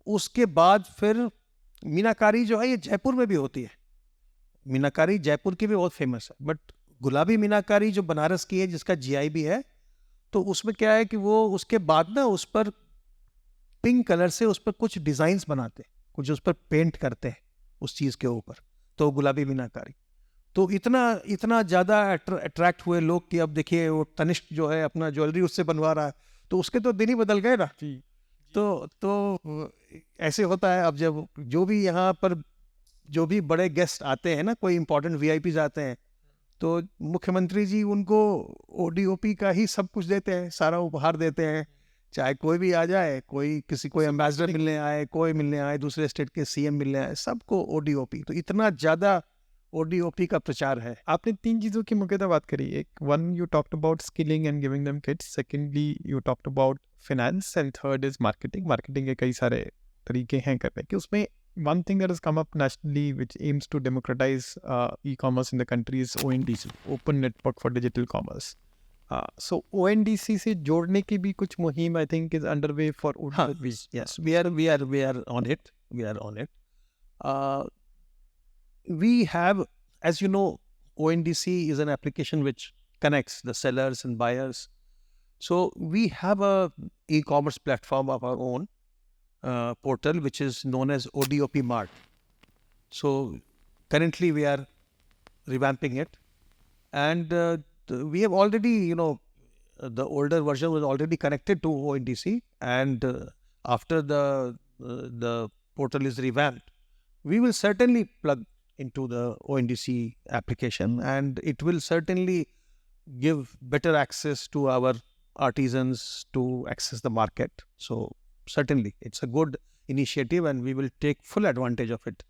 उसके बाद फिर मीनाकारी जो है ये जयपुर में भी होती है, मीनाकारी जयपुर की भी बहुत फेमस है, बट गुलाबी मीनाकारी जो बनारस की है, जिसका जीआई भी है, तो उसमें क्या है कि वो उसके बाद ना उस पर पिंक कलर से उस पर कुछ डिजाइन्स बनाते हैं, कुछ उस पर पेंट करते हैं उस चीज़ के ऊपर, तो गुलाबी मीनाकारी। तो इतना ज़्यादा अट्रैक्ट हुए लोग कि अब देखिए वो तनिष्क जो है अपना ज्वेलरी उससे बनवा रहा है, तो उसके तो दिन ही बदल गए ना। तो ऐसे होता है। अब जब जो भी यहाँ पर जो भी बड़े गेस्ट आते हैं ना, कोई इंपॉर्टेंट वीआईपीज आते हैं, तो मुख्यमंत्री जी उनको ओडीओपी का ही सब कुछ देते हैं, सारा उपहार देते हैं। चाहे कोई भी आ जाए, कोई एम्बेसडर मिलने आए, कोई मिलने आए, दूसरे स्टेट के सीएम मिलने आए, सबको ओडीओपी। तो इतना ज़्यादा ओडीओपी का प्रचार है। आपने 3 चीज़ों की मुख्यतः बात करी। एक, one you talked about skilling and giving them kits, secondly you talked about finance, and third is marketing. Marketing के कई सारे तरीके हैं करने के। उसमें one thing that has come up nationally which aims to democratize e-commerce in the country is ONDC, Open Network for Digital Commerce. So ONDC से जोड़ने की भी कुछ मुहिम I think is underway for ODP. Yes, we are on it. We are on it. We have, as you know, ONDC is an application which connects the sellers and buyers. So we have a e-commerce platform of our own, portal, which is known as ODOP Mart. So currently we are revamping it, and we have already, the older version was already connected to ONDC, and after the portal is revamped, we will certainly plug into the ONDC application, and it will certainly give better access to our artisans to access the market. So certainly it's a good initiative and we will take full advantage of it.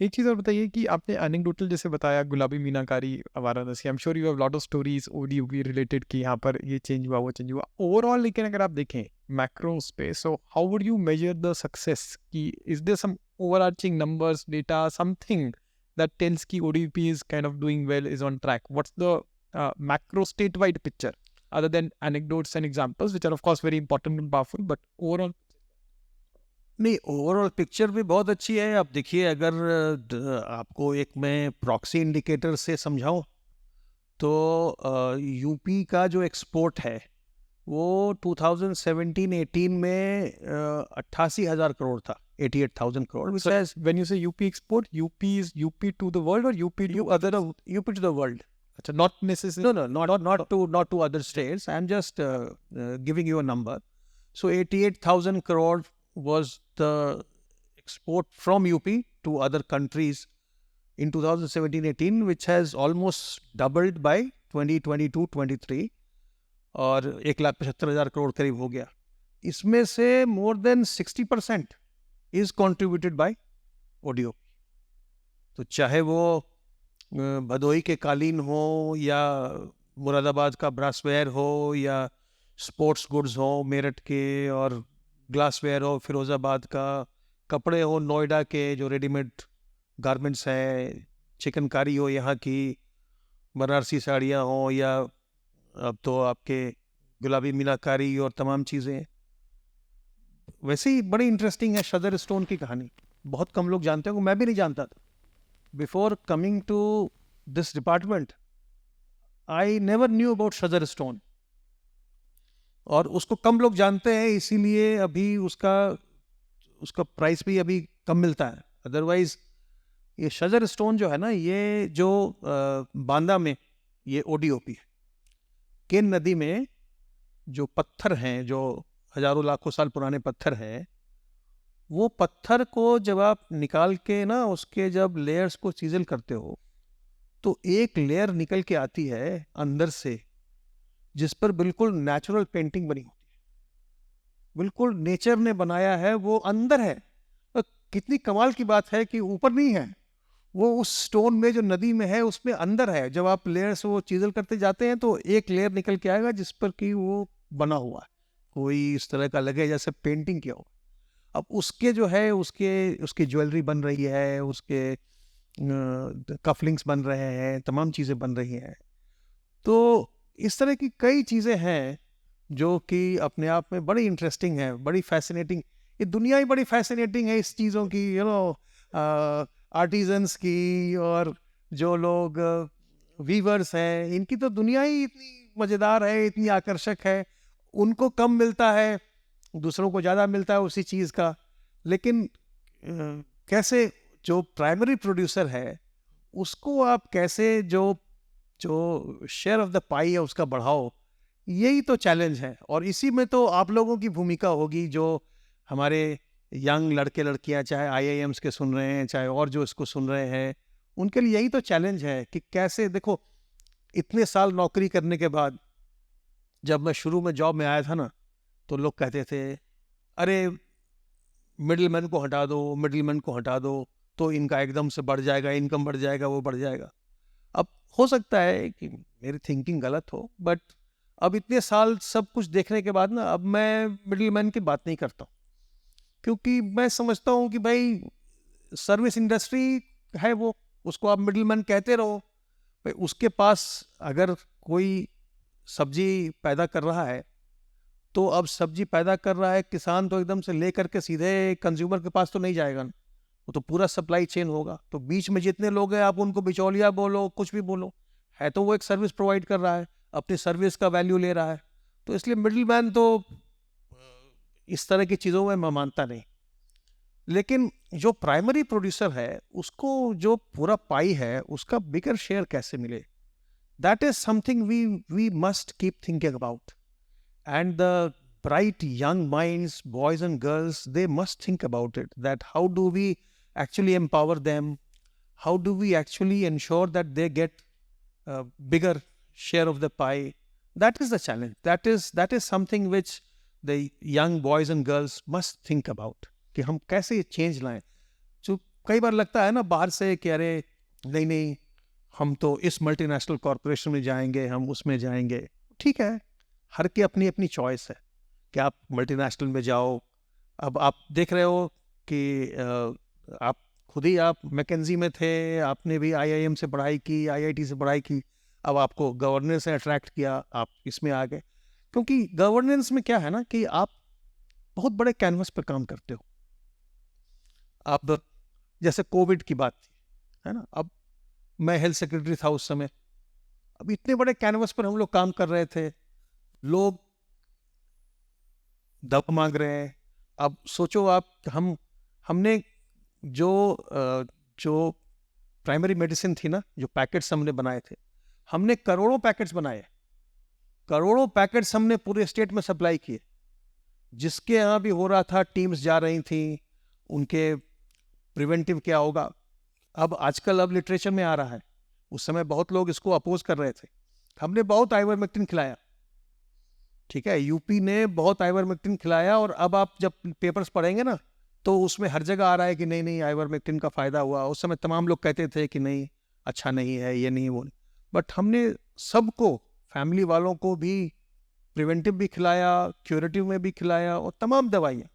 एक चीज़ और बताइए कि आपने anecdotal जैसे बताया Gulabi Meenakari Varanasi, I am sure you have lot of stories ODOP related कि यहाँ पर ये चेंज हुआ, वो चेंज हुआ ओवरऑल। लेकिन अगर आप देखें macro space, so how would you measure the success? कि is there some overarching numbers, data, something that tells कि ODOP is kind of doing well, is on track? What's the macro statewide picture other than anecdotes and examples which are of course very important and powerful, but overall? नहीं, overall picture भी बहुत अच्छी है। अब देखिए, अगर आपको एक मैं प्रॉक्सी इंडिकेटर से समझाऊं, तो यूपी का जो एक्सपोर्ट है वो 2017-18 में 88,000 करोड़ था, 88,000 crore. So when you say UP export, UP is UP to the world or UP to UP to the world? not necessarily. No, not to other states. I'm just giving you a number. So 88,000 crore was the export from UP to other countries in 2017-18, which has almost doubled by 2022-23, और 1,75,000 करोड़ करीब हो गया। इसमें से more than 60% is contributed by ODOP। तो चाहे वो भदोही के कालीन हो, या मुरादाबाद का ब्रासवेयर हो, या स्पोर्ट्स गुड्स हो मेरठ के, और ग्लासवेयर हो फिरोज़ाबाद का, कपड़े हो नोएडा के जो रेडीमेड गारमेंट्स हैं, चिकनकारी हो यहाँ की, बनारसी साड़ियाँ हो, या अब तो आपके गुलाबी मीनाकारी और तमाम चीज़ें। वैसे ही बड़ी इंटरेस्टिंग है शदर स्टोन की कहानी, बहुत कम लोग जानते हैं, मैं भी नहीं जानता था। Before coming to this department, I never knew about Shadar Stone, और उसको कम लोग जानते हैं, इसीलिए अभी उसका प्राइस भी अभी कम मिलता है। अदरवाइज ये शजर स्टोन जो है ना, ये जो बांदा में ये ओडीओपी है। केन नदी में जो पत्थर हैं, जो हजारों लाखों साल पुराने पत्थर हैं, वो पत्थर को जब आप निकाल के ना उसके जब लेयर्स को चीजल करते हो, तो एक लेयर निकल के आती है अंदर से जिस पर बिल्कुल नेचुरल पेंटिंग बनी होती है, बिल्कुल नेचर ने बनाया है, वो अंदर है। और कितनी कमाल की बात है कि ऊपर नहीं है, वो उस स्टोन में जो नदी में है उसमें अंदर है। जब आप लेयर से वो चीजल करते जाते हैं तो एक लेयर निकल के आएगा जिस पर कि वो बना हुआ है, कोई इस तरह का लगे जैसे पेंटिंग किया हो। अब उसके जो है उसकी ज्वेलरी बन रही है, उसके कफलिंग्स बन रहे हैं, तमाम चीज़ें बन रही हैं। तो इस तरह की कई चीज़ें हैं जो कि अपने आप में बड़ी इंटरेस्टिंग है, बड़ी फैसिनेटिंग। ये दुनिया ही बड़ी फैसिनेटिंग है इस चीज़ों की, आर्टिजन्स की, और जो लोग वीवर्स हैं, इनकी तो दुनिया ही इतनी मज़ेदार है, इतनी आकर्षक है। उनको कम मिलता है, दूसरों को ज़्यादा मिलता है उसी चीज़ का। लेकिन कैसे जो प्राइमरी प्रोड्यूसर है उसको आप कैसे जो शेयर ऑफ द पाई है उसका बढ़ाओ, यही तो चैलेंज है। और इसी में तो आप लोगों की भूमिका होगी, जो हमारे यंग लड़के लड़कियां चाहे IIMs के सुन रहे हैं, चाहे और जो इसको सुन रहे हैं, उनके लिए यही तो चैलेंज है कि कैसे। देखो, इतने साल नौकरी करने के बाद जब मैं शुरू में जॉब में आया था ना, तो लोग कहते थे अरे मिडिलमैन को हटा दो, मिडिलमैन को हटा दो, तो इनका एकदम से बढ़ जाएगा, इनकम बढ़ जाएगा, वो बढ़ जाएगा। अब हो सकता है कि मेरी थिंकिंग गलत हो, बट अब इतने साल सब कुछ देखने के बाद ना, अब मैं मिडिलमैन की बात नहीं करता हूँ। क्योंकि मैं समझता हूँ कि भाई सर्विस इंडस्ट्री है, वो उसको आप मिडिलमैन कहते रहो। भाई उसके पास अगर कोई सब्जी पैदा कर रहा है, तो अब सब्जी पैदा कर रहा है किसान, तो एकदम से ले करके सीधे कंज्यूमर के पास तो नहीं जाएगा ना, वो तो पूरा सप्लाई चेन होगा। तो बीच में जितने लोग हैं, आप उनको बिचौलिया बोलो, कुछ भी बोलो, है तो वो एक सर्विस प्रोवाइड कर रहा है, अपनी सर्विस का वैल्यू ले रहा है। तो इसलिए मिडिल मैन तो इस तरह की चीज़ों में मैं मानता नहीं। लेकिन जो प्राइमरी प्रोड्यूसर है, उसको जो पूरा पाई है उसका बिगर शेयर कैसे मिले, that is something we must keep thinking about. And the bright young minds, boys and girls, they must think about it, that how do we actually empower them, how do we actually ensure that they get a bigger share of the pie. That is the challenge, that is something which the young boys and girls must think about, कि हम कैसे change लाएं। जो कई बार लगता है ना बाहर से कि अरे नहीं नहीं, हम तो इस मल्टीनेशनल कॉरपोरेशन में जाएंगे, हम उसमें जाएंगे। ठीक है, हर की अपनी अपनी चॉइस है कि आप मल्टीनेशनल में जाओ। अब आप देख रहे हो कि आप खुद ही आप मैकेंजी में थे, आपने भी IIM से पढ़ाई की, IIT से पढ़ाई की, अब आपको गवर्नेंस ने अट्रैक्ट किया, आप इसमें आ गए। क्योंकि गवर्नेंस में क्या है ना कि आप बहुत बड़े कैनवस पर काम करते हो। अब जैसे कोविड की बात थी, है ना, अब मैं हेल्थ सेक्रेटरी था उस समय। अब इतने बड़े कैनवस पर हम लोग काम कर रहे थे, लोग दवा मांग रहे हैं। अब सोचो आप, हमने जो प्राइमरी मेडिसिन थी ना, जो पैकेट्स हमने बनाए थे, हमने करोड़ों पैकेट्स बनाए, करोड़ों पैकेट्स हमने पूरे स्टेट में सप्लाई किए। जिसके यहाँ भी हो रहा था, टीम्स जा रही थी, उनके प्रिवेंटिव क्या होगा। अब आजकल अब लिटरेचर में आ रहा है, उस समय बहुत लोग इसको अपोज कर रहे थे। हमने बहुत आइवरमेक्टिन खिलाया, ठीक है, यूपी ने बहुत आइवरमेक्टिन खिलाया। और अब आप जब पेपर्स पढ़ेंगे ना, तो उसमें हर जगह आ रहा है कि नहीं नहीं आइवरमेक्टिन का फ़ायदा हुआ। उस समय तमाम लोग कहते थे कि नहीं, अच्छा नहीं है, ये नहीं वो नहीं। बट हमने सबको, फैमिली वालों को भी प्रिवेंटिव भी खिलाया, क्यूरेटिव में भी खिलाया, और तमाम दवाइयाँ।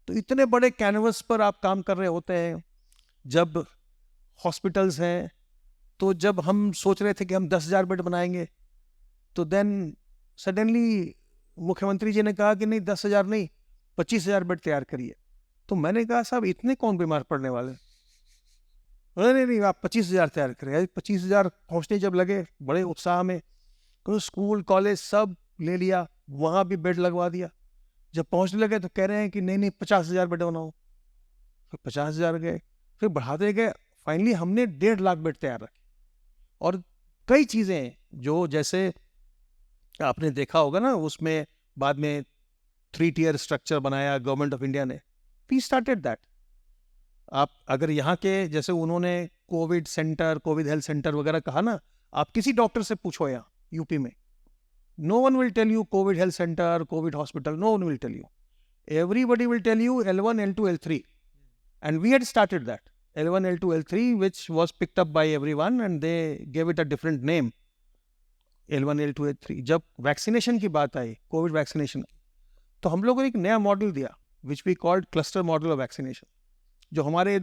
तो इतने बड़े कैनवस पर आप काम कर रहे होते हैं। जब हॉस्पिटल्स हैं, तो जब हम सोच रहे थे कि हम 10,000 बेड बनाएंगे, तो देन सडनली मुख्यमंत्री जी ने कहा कि नहीं 10,000 नहीं, 25,000 बेड तैयार करिए। तो मैंने कहा साहब इतने कौन बीमार पड़ने वाले? नहीं नहीं, आप 25,000 तैयार करें। 25,000 पहुँचने जब लगे बड़े उत्साह में, तो स्कूल कॉलेज सब ले लिया, वहाँ भी बेड लगवा दिया। जब पहुँचने लगे तो कह रहे हैं कि नहीं नहीं 50,000 बेड बनाओ। फिर 50,000 गए, फिर बढ़ाते गए, फाइनली हमने 1.5 लाख बेड तैयार रखे। और कई चीज़ें जो, जैसे आपने देखा होगा ना, उसमें बाद में 3 tier स्ट्रक्चर बनाया गवर्नमेंट ऑफ इंडिया ने। We started that. आप अगर यहाँ के, जैसे उन्होंने covid centre, covid health centre वगैरह कहा ना, आप किसी डॉक्टर से पूछो यहाँ यूपी में, no one will tell you covid health centre, covid hospital, no one will tell you. Everybody will tell you L1, L2, L3. And we had started that. L1, L2, L3, which was picked up by everyone and they gave it a different name. L1, L2, L3. जब vaccination की बात आई, Covid vaccination की, तो हम लोगों ने एक नया मॉडल दिया, which we called cluster model of vaccination. जो हमारे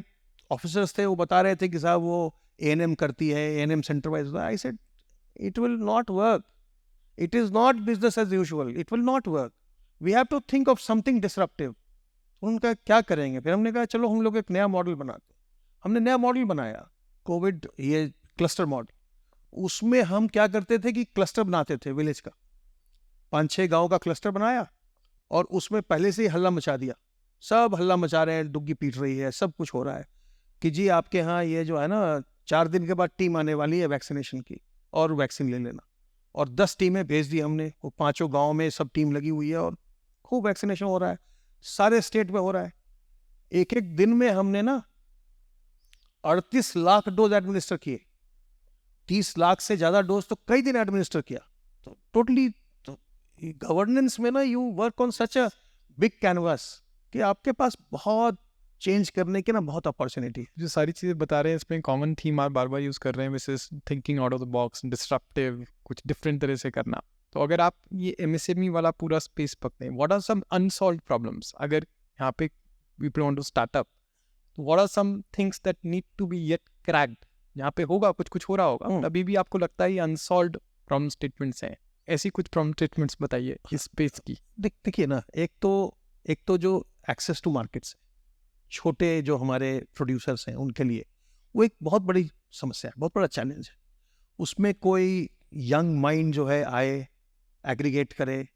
ऑफिसर्स थे वो बता रहे थे कि साहब वो A&M करती है, A&M centre wise. I said, it will not work. It is not business as usual. It will not work. We have to think of something disruptive. उनका क्या करेंगे? फिर हमने कहा चलो हम लोग एक नया मॉडल बनाते हैं. हमने नया मॉडल बनाया, कोविड ये क्लस्टर मॉडल. उसमें हम क्या करते थे कि क्लस्टर बनाते थे विलेज का, 5-6 गांव का क्लस्टर बनाया और उसमें पहले से ही हल्ला मचा दिया. सब हल्ला मचा रहे हैं, डुग्गी पीट रही है, सब कुछ हो रहा है कि जी आपके यहाँ ये जो है ना 4 दिन के बाद टीम आने वाली है वैक्सीनेशन की और वैक्सीन ले लेना. और 10 टीमें भेज दी हमने, वो 5 गाँव में सब टीम लगी हुई है और खूब वैक्सीनेशन हो रहा है, सारे स्टेट में हो रहा है. एक दिन में हमने ना 38 लाख डोज एडमिनिस्टर किए, 30 लाख से ज्यादा डोज तो कई दिन एडमिनिस्टर किया. तो टोटली गवर्नेंस में ना you work on such a big canvas कि आपके पास बहुत चेंज करने की ना बहुत अपॉर्चुनिटी. जो सारी चीज़ें बता रहे हैं इसमें कॉमन थीम आप बार बार यूज़ कर रहे हैं, which is thinking out of the box, disruptive, कुछ डिफरेंट तरह से करना. तो अगर आप ये MSME वाला पूरा स्पेस पकड़ें, what are some unsolved problems? अगर यहाँ पे people want to start up, तो what are some things that need to be yet cracked? यहाँ पे होगा कुछ हो रहा होगा, अभी भी आपको लगता है ये अनसॉल्व्ड प्रॉब्लम स्टेटमेंट्स हैं. ऐसी कुछ प्रॉब्लम स्टेटमेंट्स बताइए इस स्पेस की. देखिए ना, एक तो जो एक्सेस टू मार्केट्स, छोटे जो हमारे प्रोड्यूसर्स हैं उनके लिए वो एक बहुत बड़ी समस्या है, बहुत बड़ा चैलेंज है. उसमें कोई यंग माइंड जो है आए, एग्रीगेट करे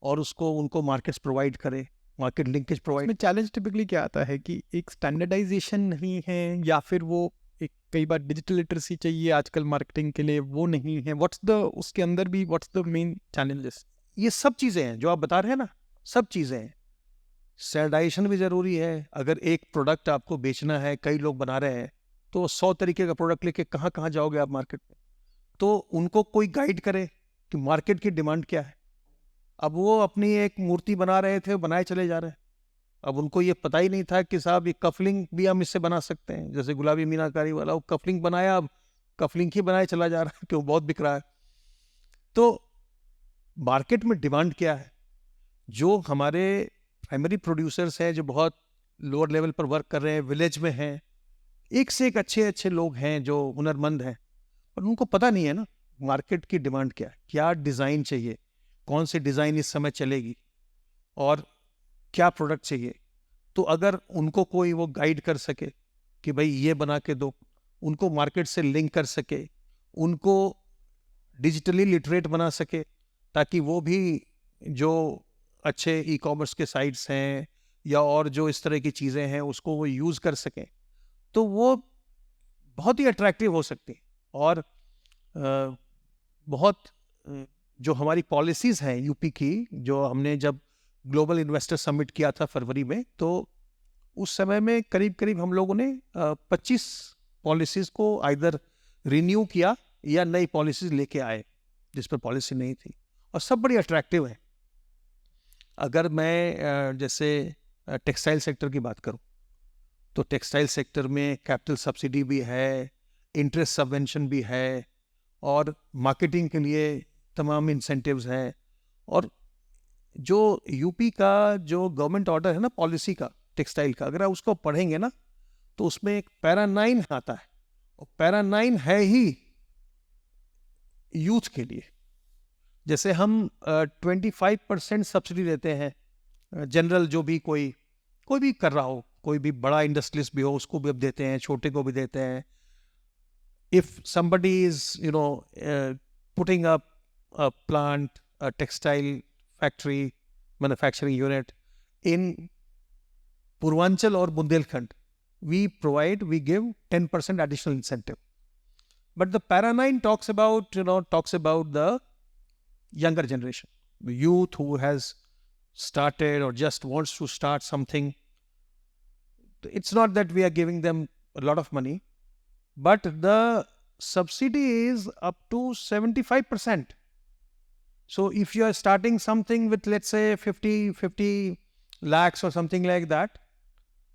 और उनको मार्केट्स प्रोवाइड करे, मार्केट लिंकेज प्रोवाइड. में चैलेंज टिपिकली क्या आता है कि एक स्टैंडर्डाइजेशन नहीं है, या फिर वो एक कई बार डिजिटल लिटरेसी चाहिए आजकल मार्केटिंग के लिए, वो नहीं है. उसके अंदर भी व्हाट्स द मेन चैलेंजेस? ये सब चीज़ें हैं जो आप बता रहे हैं ना, सब चीज़ें हैं. स्टैंडर्डाइजेशन भी ज़रूरी है. अगर एक प्रोडक्ट आपको बेचना है, कई लोग बना रहे हैं, तो 100 तरीके का प्रोडक्ट लेके कहाँ कहाँ जाओगे आप मार्केट में? तो उनको कोई गाइड करे कि मार्केट की डिमांड क्या है. अब वो अपनी एक मूर्ति बना रहे थे, बनाए चले जा रहे हैं. अब उनको ये पता ही नहीं था कि साहब ये कफलिंग भी हम इससे बना सकते हैं. जैसे गुलाबी मीनाकारी वाला, वो कफलिंग बनाया, अब कफलिंग ही बनाए चला जा रहा है क्यों, बहुत बिक रहा है. तो मार्केट में डिमांड क्या है? जो हमारे प्राइमरी प्रोड्यूसर्स हैं जो बहुत लोअर लेवल पर वर्क कर रहे हैं, विलेज में हैं, एक से एक अच्छे लोग हैं जो हुनरमंद हैं, पर उनको पता नहीं है ना मार्केट की डिमांड क्या है, क्या डिज़ाइन चाहिए, कौन सी डिज़ाइन इस समय चलेगी और क्या प्रोडक्ट चाहिए. तो अगर उनको कोई वो गाइड कर सके कि भाई ये बना के दो, उनको मार्केट से लिंक कर सके, उनको डिजिटली लिटरेट बना सके, ताकि वो भी जो अच्छे ई-कॉमर्स के साइट्स हैं या और जो इस तरह की चीज़ें हैं उसको वो यूज़ कर सकें, तो वो बहुत ही अट्रैक्टिव हो सकती है. और बहुत जो हमारी पॉलिसीज़ हैं यूपी की, जो हमने जब ग्लोबल इन्वेस्टर समिट किया था फरवरी में, तो उस समय में करीब हम लोगों ने 25 पॉलिसीज़ को आइदर रिन्यू किया या नई पॉलिसीज़ लेके आए जिस पर पॉलिसी नहीं थी, और सब बड़ी अट्रैक्टिव है. अगर मैं जैसे टेक्सटाइल सेक्टर की बात करूं, तो टेक्सटाइल सेक्टर में कैपिटल सब्सिडी भी है, इंटरेस्ट सबवेंशन भी है, और मार्केटिंग के लिए तमाम इंसेंटिव्स हैं. और जो यूपी का जो गवर्नमेंट ऑर्डर है ना पॉलिसी का टेक्सटाइल का, अगर आप उसको पढ़ेंगे ना तो उसमें एक पैरा 9 आता है, और पैरा 9 है ही यूथ के लिए. जैसे हम 25% सब्सिडी देते हैं जनरल, जो भी कोई भी कर रहा हो, कोई भी बड़ा इंडस्ट्रियलिस्ट भी हो उसको भी अब देते हैं, छोटे को भी देते हैं. If somebody is putting up a plant, a textile factory, manufacturing unit in Purvanchal or Bundelkhand, we give 10% additional incentive. But the para 9 talks about the younger generation, the youth who has started or just wants to start something. It's not that we are giving them a lot of money, but the subsidy is up to 75%. So if you are starting something with, let's say, 50 lakhs or something like that,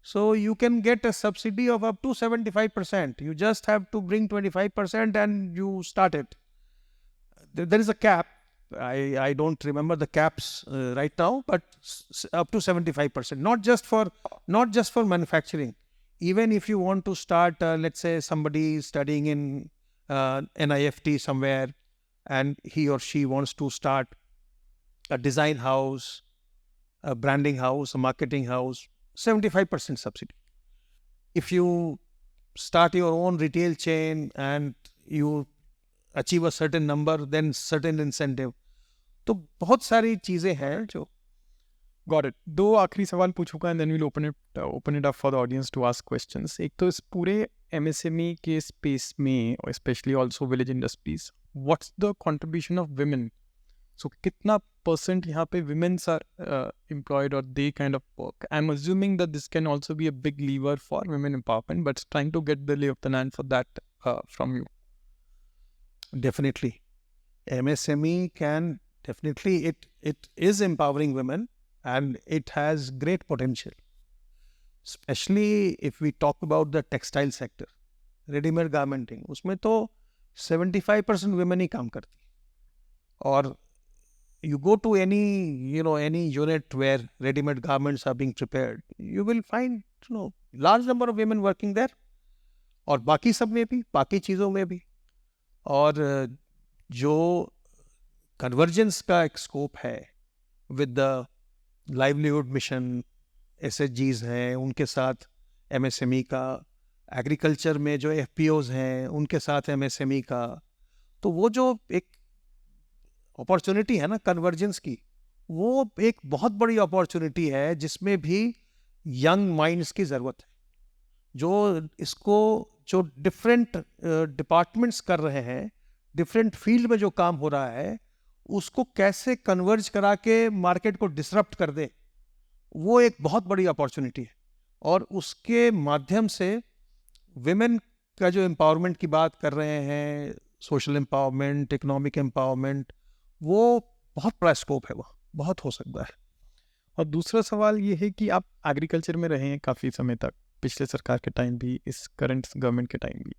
so you can get a subsidy of up to 75%. You just have to bring 25% and you start it. There is a cap. I don't remember the caps right now, but up to 75%. Not just for manufacturing. Even if you want to start, let's say somebody is studying in NIFT somewhere, and he or she wants to start a design house, a branding house, a marketing house, 75% subsidy. If you start your own retail chain and you achieve a certain number, then certain incentive. तो बहुत सारी चीजें हैं जो Got it. दो आखिरी सवाल पूछूंगा and then we'll open it up for the audience to ask questions. एक तो इस पूरे MSME के space में, especially also village industries, what's the contribution of women? So कितना % यहाँ पे women are employed or they kind of work? I'm assuming that this can also be a big lever for women empowerment, but trying to get the lay of the land for that from you. Definitely. MSME can definitely, it is empowering women and it has great potential. Especially if we talk about the textile sector, ready-made garmenting, उसमें तो 75% women ही काम करती हैं. और you go to any unit where ready-made garments are being prepared, you will find large number of women working there. और बाकी सब में भी, बाकी चीज़ों में भी. और जो कन्वर्जेंस का एक स्कोप है with the livelihood mission, SHGs हैं, उनके साथ MSME का, एग्रीकल्चर में जो FPOs हैं उनके साथ MSME का, तो वो जो एक अपॉर्चुनिटी है ना कन्वर्जेंस की, वो एक बहुत बड़ी अपॉर्चुनिटी है जिसमें भी यंग माइंड्स की ज़रूरत है, जो इसको जो डिफरेंट डिपार्टमेंट्स कर रहे हैं, डिफरेंट फील्ड में जो काम हो रहा है, उसको कैसे कन्वर्ज करा के मार्केट को डिसरप्ट कर दे, वो एक बहुत बड़ी अपॉर्चुनिटी है. और उसके माध्यम से विमेन का जो एम्पावरमेंट की बात कर रहे हैं, सोशल एम्पावरमेंट, इकोनॉमिक एम्पावरमेंट, वो बहुत बड़ा स्कोप है, वो बहुत हो सकता है. और दूसरा सवाल ये है कि आप एग्रीकल्चर में रहे हैं काफ़ी समय तक, पिछले सरकार के टाइम भी, इस करंट गवर्नमेंट के टाइम भी.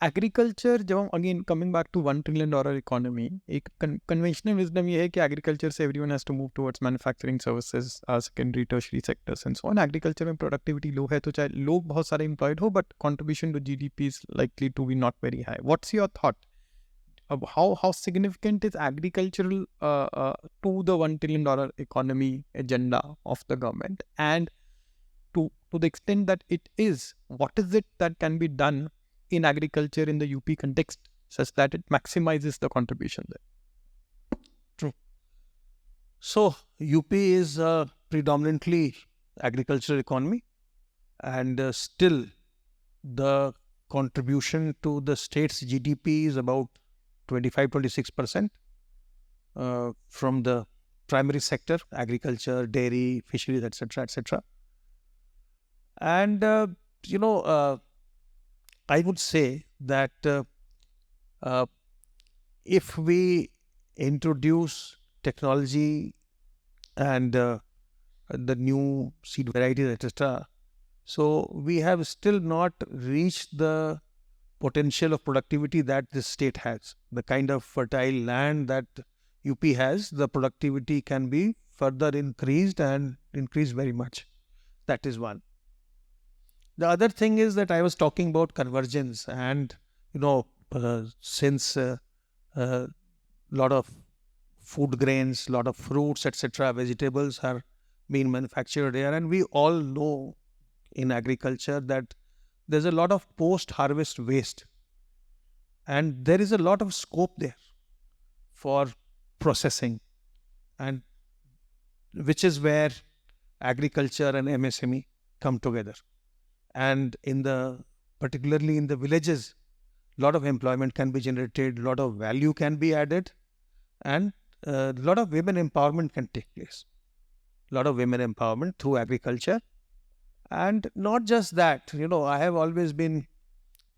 एग्रीकल्चर जब हम again coming back to $1 trillion economy, एक कन्वेंशनल विजडम ये है कि एग्रीकल्चर से everyone has to move towards manufacturing services, secondary tertiary sectors and so on. Agriculture में प्रोडक्टिविटी लो है, तो चाहे लोग बहुत सारे एम्प्लॉयड हो, but contribution to GDP is likely to be not very high. What's your thought? How significant is agricultural to the $1 trillion economy agenda of the government? And to the extent that it is, what is it that can be done in agriculture in the UP context such that it maximizes the contribution there? True. So UP is a predominantly agricultural economy, and still the contribution to the state's GDP is about 25-26% from the primary sector, agriculture, dairy, fisheries, etc., etc. And I would say that if we introduce technology and the new seed varieties, etc., so we have still not reached the potential of productivity that this state has. The kind of fertile land that UP has, the productivity can be further increased and increased very much. That is one. The other thing is that I was talking about convergence, and since a lot of food grains, lot of fruits, etc., vegetables are being manufactured here, and we all know in agriculture that there's a lot of post-harvest waste, and there is a lot of scope there for processing, and which is where agriculture and MSME come together. And particularly in the villages, a lot of employment can be generated, a lot of value can be added, and a lot of women empowerment can take place. A lot of women empowerment through agriculture. And not just that, I have always been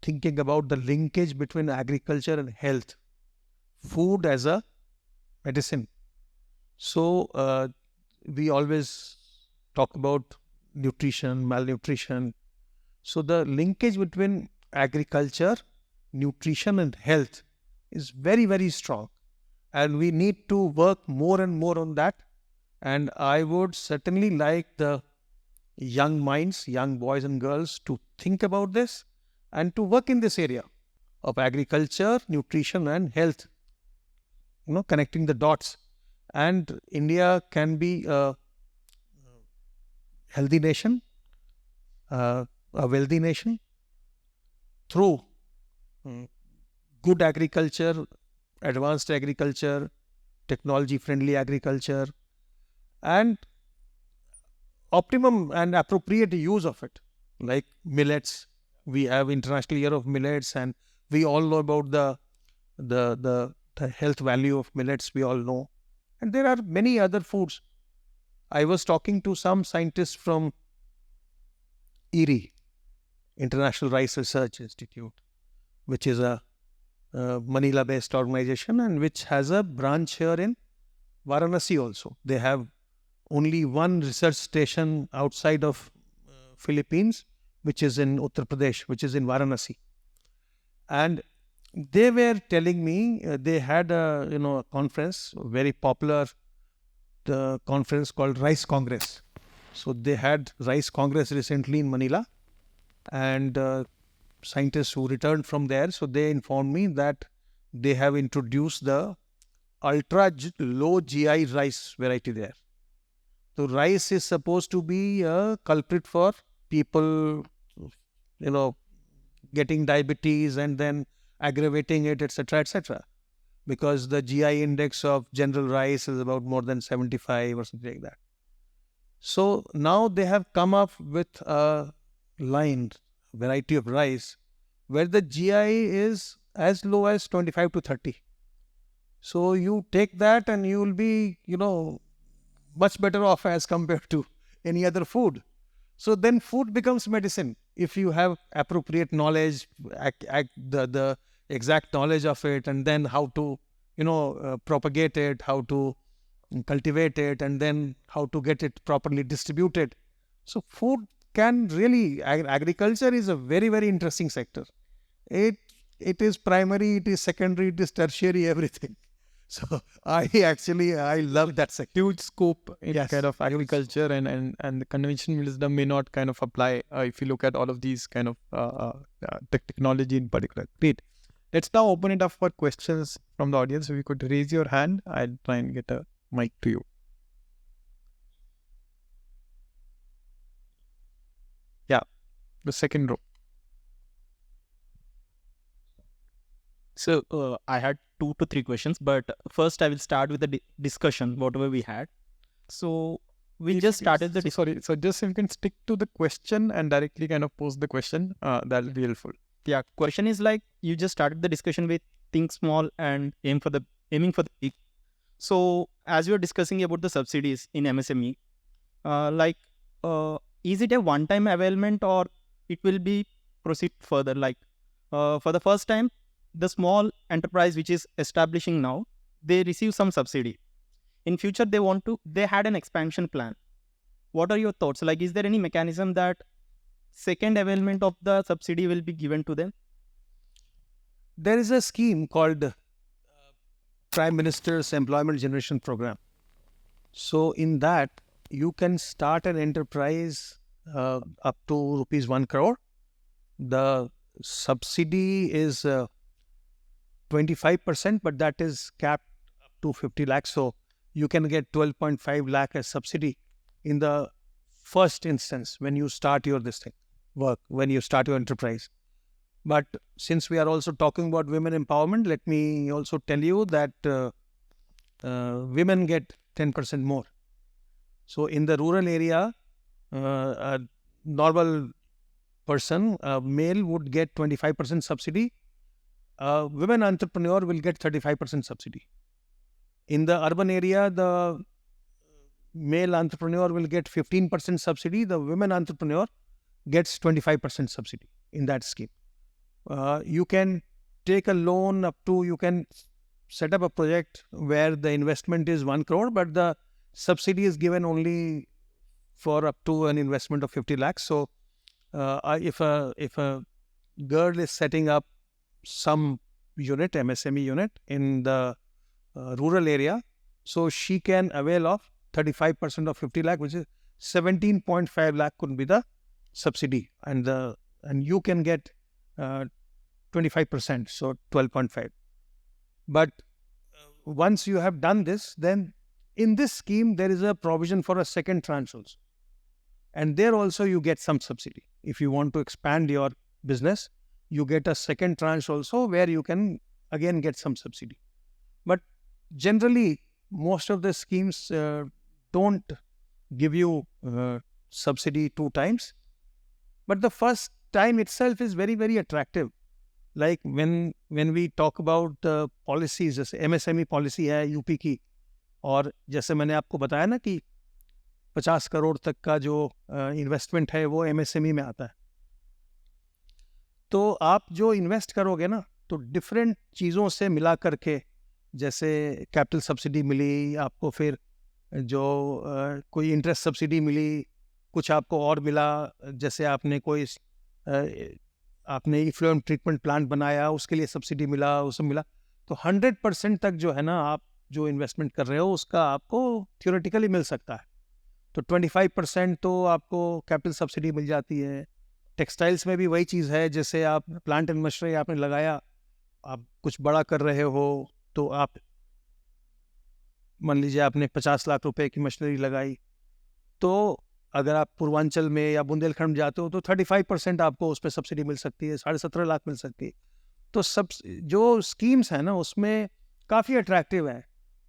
thinking about the linkage between agriculture and health, food as a medicine. So we always talk about nutrition, malnutrition. So the linkage between agriculture, nutrition and health is very, very strong. And we need to work more and more on that. And I would certainly like the young minds, young boys and girls to think about this and to work in this area of agriculture, nutrition and health, connecting the dots. And India can be a healthy nation, a wealthy nation through good agriculture, advanced agriculture, technology-friendly agriculture, and optimum and appropriate use of it. Like millets, we have International Year of Millets, and we all know about the health value of millets. We all know, and there are many other foods. I was talking to some scientists from IRI, International Rice Research Institute, which is a Manila-based organization and which has a branch here in Varanasi also. They have only one research station outside of Philippines, which is in Uttar Pradesh, which is in Varanasi. And they were telling me they had a conference, very popular conference called Rice Congress. So they had Rice Congress recently in Manila, and scientists who returned from there, so they informed me that they have introduced the ultra low GI rice variety there. So rice is supposed to be a culprit for people, getting diabetes and then aggravating it, etc., etc. Because the GI index of general rice is about more than 75 or something like that. So now they have come up with a line, variety of rice, where the GI is as low as 25 to 30. So you take that and you will be, much better off as compared to any other food. So then food becomes medicine if you have appropriate knowledge, the exact knowledge of it, and then how to, propagate it, how to cultivate it, and then how to get it properly distributed. So food can really, agriculture is a very, very interesting sector. It is primary, it is secondary, it is tertiary, everything. So I love that sector. Huge scope in Yes, kind of huge agriculture, and the conventional wisdom may not kind of apply if you look at all of these kind of technology in particular. Great. Let's now open it up for questions from the audience. If you could raise your hand, I'll try and get a mic to you. Yeah, the second row. So I had 2 to 3 questions, but first I will start with the discussion, whatever we had. So we just started the Sorry, so just if you can stick to the question and directly kind of pose the question, that'll be helpful. Yeah, question is like you just started the discussion with think small and aiming for the big. So as you were discussing about the subsidies in MSME, is it a one-time availment or it will be proceed further? Like for the first time, the small enterprise which is establishing now, they receive some subsidy. In future, they had an expansion plan. What are your thoughts? Like, is there any mechanism that second availment of the subsidy will be given to them? There is a scheme called Prime Minister's Employment Generation Program. So in that, you can start an enterprise up to rupees 1 crore. The subsidy is 25%, but that is capped up to 50 lakhs. So you can get 12.5 lakh as subsidy in the first instance when you start your when you start your enterprise. But since we are also talking about women empowerment, let me also tell you that women get 10% more. So in the rural area, a normal person, a male would get 25% subsidy. A women entrepreneur will get 35% subsidy. In the urban area, the male entrepreneur will get 15% subsidy. The women entrepreneur gets 25% subsidy in that scheme. You can take a loan up to, you can set up a project where the investment is 1 crore, but the subsidy is given only for up to an investment of 50 lakhs. So if a girl is setting up some unit, MSME unit in the rural area, so she can avail of 35% of 50 lakh, which is 17.5 lakh could be the subsidy, and you can get 25%, so 12.5. But once you have done this, then in this scheme there is a provision for a second tranche also, and there also you get some subsidy. If you want to expand your business, you get a second tranche also where you can again get some subsidy. But generally, most of the schemes don't give you subsidy 2 times, but the first time itself is very, very attractive. Like when we talk about policies, जैसे MSME policy है UP की, और जैसे मैंने आपको बताया ना कि 50 करोड़ तक का जो इन्वेस्टमेंट है वो MSME में आता है, तो आप जो इन्वेस्ट करोगे ना, तो डिफरेंट चीज़ों से मिला करके, जैसे कैपिटल सब्सिडी मिली आपको, फिर जो कोई इंटरेस्ट सब्सिडी मिली, कुछ आपको और मिला, जैसे आपने इफ्लुएंट ट्रीटमेंट प्लांट बनाया, उसके लिए सब्सिडी मिला, उसमें मिला, तो 100% तक जो है ना, आप जो इन्वेस्टमेंट कर रहे हो उसका आपको थियोरेटिकली मिल सकता है. तो 25% तो आपको कैपिटल सब्सिडी मिल जाती है. टेक्सटाइल्स में भी वही चीज़ है, जैसे आप प्लांट एंड मशीनरी आपने लगाया, आप कुछ बड़ा कर रहे हो, तो आप मान लीजिए आपने 50 लाख रुपए की मशीनरी लगाई, तो अगर आप पूर्वांचल में या बुंदेलखंड जाते हो तो 35% आपको उस पर सब्सिडी मिल सकती है, 17.5 लाख मिल सकती है. तो सब जो स्कीम्स हैं ना उसमें काफ़ी अट्रैक्टिव है.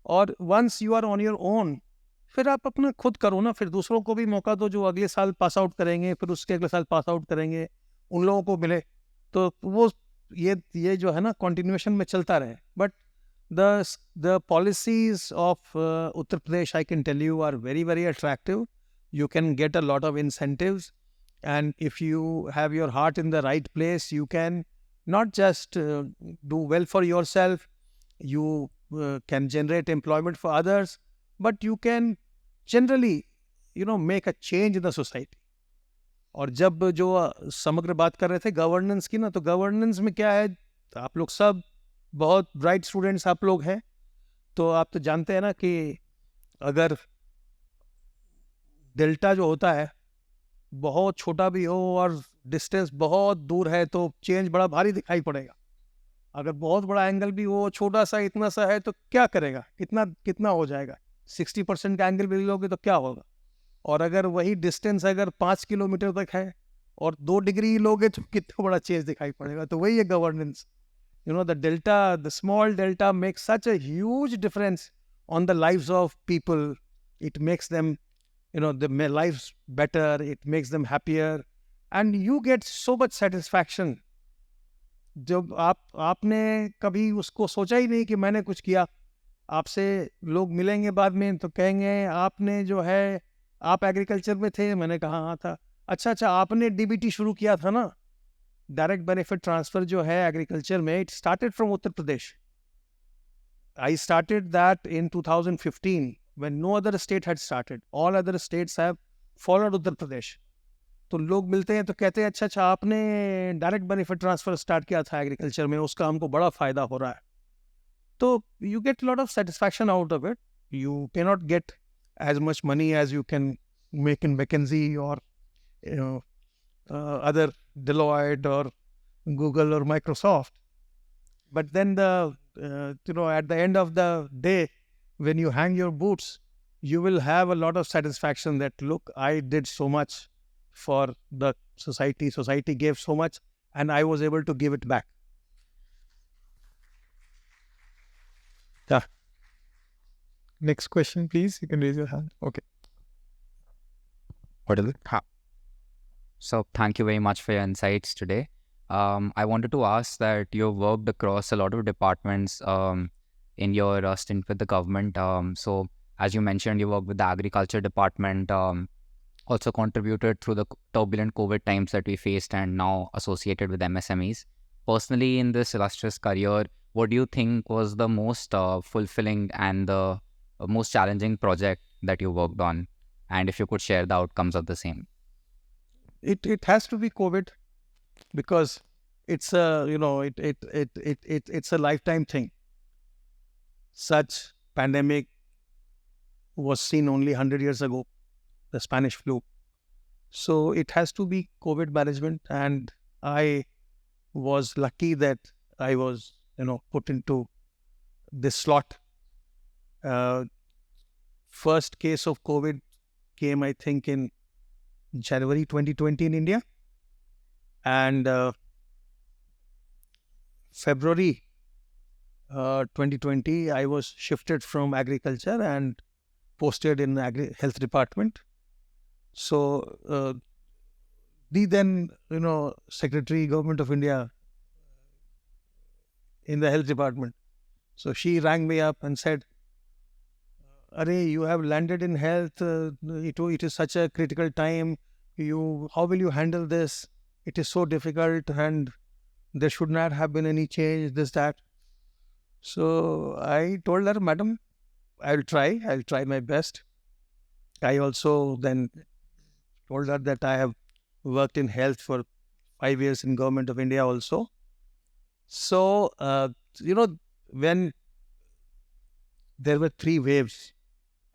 और once you are on your own, फिर आप अपना खुद करो ना, फिर दूसरों को भी मौका दो जो अगले साल पास आउट करेंगे, फिर उसके अगले साल पास आउट करेंगे, उन लोगों को मिले, तो वो ये जो है ना कंटिन्यूएशन में चलता रहे. But the policies of Uttar Pradesh, I can tell you, are very, very attractive. You can get a lot of incentives, and if you have your heart in the right place, you can not just do well for yourself, you can generate employment for others, but you can generally, make a change in the society. और जब जो समग्र बात कर रहे थे governance की ना, तो गवर्नेंस में क्या है, आप लोग सब बहुत ब्राइट स्टूडेंट्स आप लोग हैं, तो आप तो जानते हैं ना कि अगर डेल्टा जो होता है बहुत छोटा भी हो और डिस्टेंस बहुत दूर है तो चेंज बड़ा भारी दिखाई पड़ेगा. अगर बहुत बड़ा एंगल भी हो, छोटा सा इतना सा है, तो क्या करेगा, कितना हो जाएगा. 60% का एंगल भी लोगे तो क्या होगा. और अगर वही डिस्टेंस अगर 5 किलोमीटर तक है और 2 डिग्री लोगे तो कितना बड़ा चेंज दिखाई पड़ेगा. तो वही है governance. the small delta makes such a huge difference on the lives of people. It makes them, their lives better, it makes them happier, and you get so much satisfaction. जब आपने कभी उसको सोचा ही नहीं कि मैंने कुछ किया, आपसे लोग मिलेंगे बाद में तो कहेंगे आपने जो है, आप एग्रीकल्चर में थे, मैंने कहा हाँ था. अच्छा आपने DBT शुरू किया था ना, डायरेक्ट बेनिफिट ट्रांसफर जो है एग्रीकल्चर में, it started from Uttar Pradesh. I started that in 2015 when no other state had started. All other states have followed Uttar Pradesh. तो लोग मिलते हैं तो कहते हैं अच्छा आपने डायरेक्ट बेनिफिट ट्रांसफर स्टार्ट किया था एग्रीकल्चर में, उसका हमको बड़ा फायदा हो रहा है. तो you get lot of satisfaction out of it. You can not gate as much money as you can make in McKinsey or other Deloitte or Google or Microsoft. But then at the end of the day, when you hang your boots, you will have a lot of satisfaction that, look, I did so much for the society gave so much, and I was able to give it back. Yeah. Next question, please. You can raise your hand. Okay. What is it? So thank you very much for your insights today. I wanted to ask that you've worked across a lot of departments in your stint with the government. So as you mentioned, you worked with the agriculture department, also contributed through the turbulent COVID times that we faced and now associated with MSMEs. personally in this illustrious career, what do you think was the most fulfilling and the most challenging project that you worked on? And if you could share the outcomes of the same. It has to be COVID, because it's a, it's a lifetime thing. Such pandemic was seen only 100 years ago, the Spanish flu. So it has to be COVID management, and I was lucky that I was, put into this slot. First case of COVID came, I think, in January 2020 in India, and February 2020, I was shifted from agriculture and posted in health department. So the then, Secretary Government of India in the health department, so she rang me up and said, "Are, you have landed in health. It is such a critical time. How will you handle this? It is so difficult, and there should not have been any change, this, that." So I told her, "Madam, I'll try my best." I also then told her that I have worked in health for 5 years in Government of India also. So, when there were 3 waves,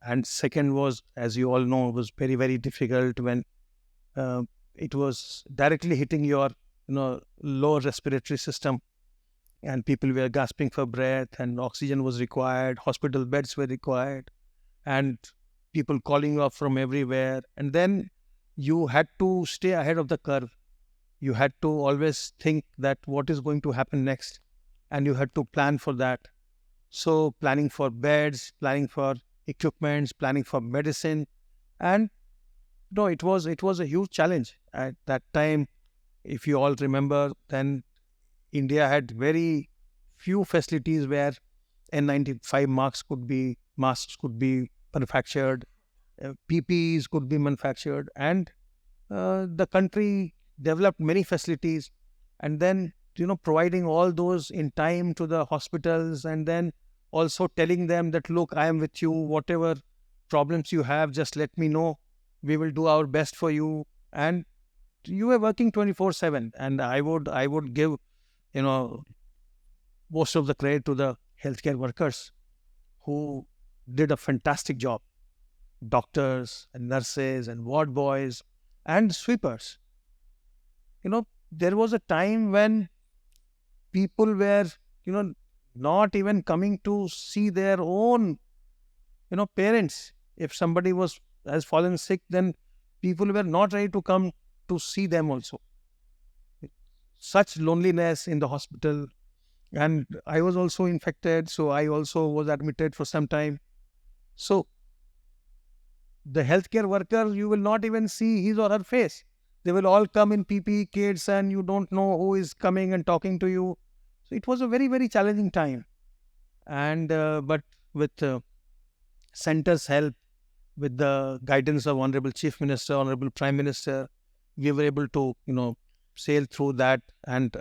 and second was, as you all know, was very, very difficult when it was directly hitting your, lower respiratory system, and people were gasping for breath, and oxygen was required, hospital beds were required, and people calling you up from everywhere. And then you had to stay ahead of the curve. You had to always think that what is going to happen next, and you had to plan for that. So planning for beds, planning for equipments, planning for medicine, and it was a huge challenge at that time. If you all remember, then India had very few facilities where N95 masks could be manufactured, PPEs could be manufactured, and the country developed many facilities, and then providing all those in time to the hospitals, and then also telling them that, look, I am with you, whatever problems you have, just let me know, we will do our best for you. And you were working 24/7, and I would give most of the credit to the healthcare workers who did a fantastic job. Doctors and nurses and ward boys and sweepers. There was a time when people were, not even coming to see their own, parents. If somebody has fallen sick, then people were not ready to come to see them also. Such loneliness in the hospital. And I was also infected, so I also was admitted for some time. So the healthcare worker, you will not even see his or her face. They will all come in PPE kits, and you don't know who is coming and talking to you. So it was a very, very challenging time. And but with center's help, with the guidance of Honorable Chief Minister, Honorable Prime Minister, we were able to, sail through that, and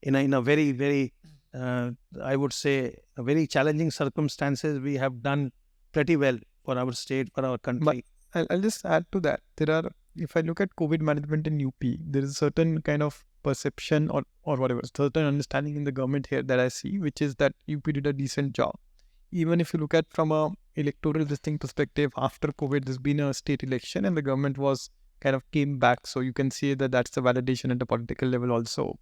in a very, very, I would say, a very challenging circumstances, we have done pretty well for our state, for our country. I'll just add to that. If I look at COVID management in UP, there is a certain kind of perception or whatever, certain understanding in the government here that I see, which is that UP did a decent job. Even if you look at from a electoral distinct perspective, after COVID, there's been a state election and the government was kind of came back. So you can see that that's the validation at the political level also.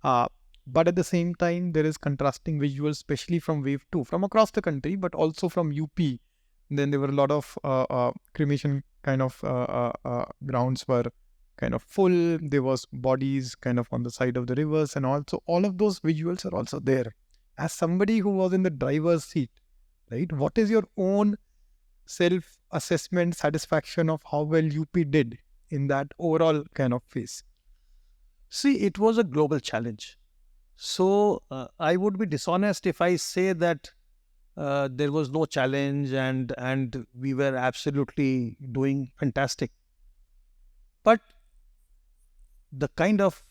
But at the same time, there is contrasting visuals, especially from wave 2, from across the country, but also from UP. Then there were a lot of cremation kind of grounds were kind of full. There was bodies kind of on the side of the rivers, and also all of those visuals are also there. As somebody who was in the driver's seat, right? What is your own self-assessment, satisfaction of how well UP did in that overall kind of phase? See, it was a global challenge. So I would be dishonest if I say that there was no challenge and we were absolutely doing fantastic. But the kind of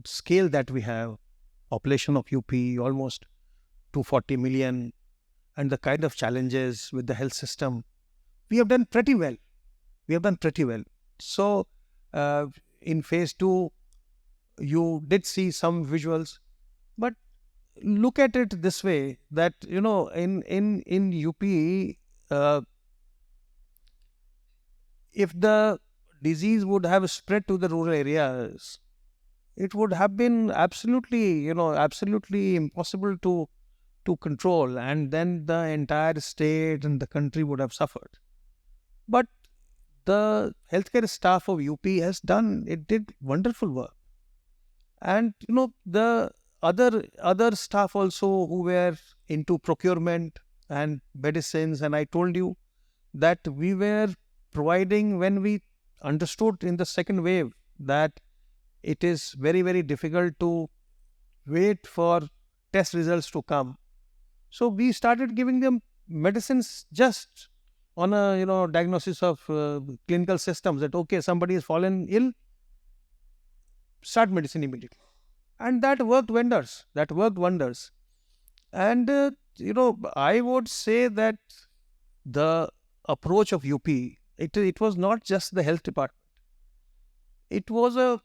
scale that we have, population of UP almost 240 million, and the kind of challenges with the health system, we have done pretty well. So in phase 2, you did see some visuals, but look at it this way, that in UP, if the disease would have spread to the rural areas, it would have been absolutely impossible to control, and then the entire state and the country would have suffered. But the healthcare staff of UP did wonderful work. And the other staff also who were into procurement and medicines, and I told you that we were providing, when we understood in the second wave that it is very, very difficult to wait for test results to come. So we started giving them medicines just on a diagnosis of clinical systems, that okay, somebody has fallen ill, start medicine immediately. And that worked wonders. And I would say that the approach of UP, it was not just the health department. It was a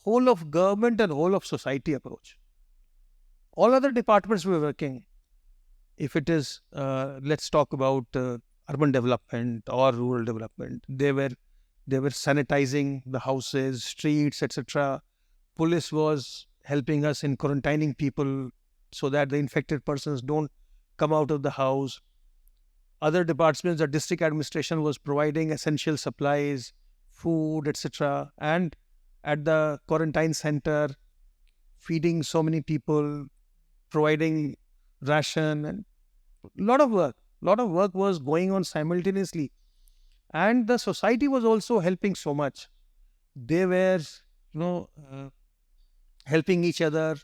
whole of government and whole of society approach. All other departments were working. If it is, let's talk about urban development or rural development, they were sanitizing the houses, streets, etc. Police was helping us in quarantining people so that the infected persons don't come out of the house. Other departments, the district administration was providing essential supplies, food, etc. And at the quarantine center, feeding so many people, providing ration, and lot of work was going on simultaneously. And the society was also helping so much. They were helping each other.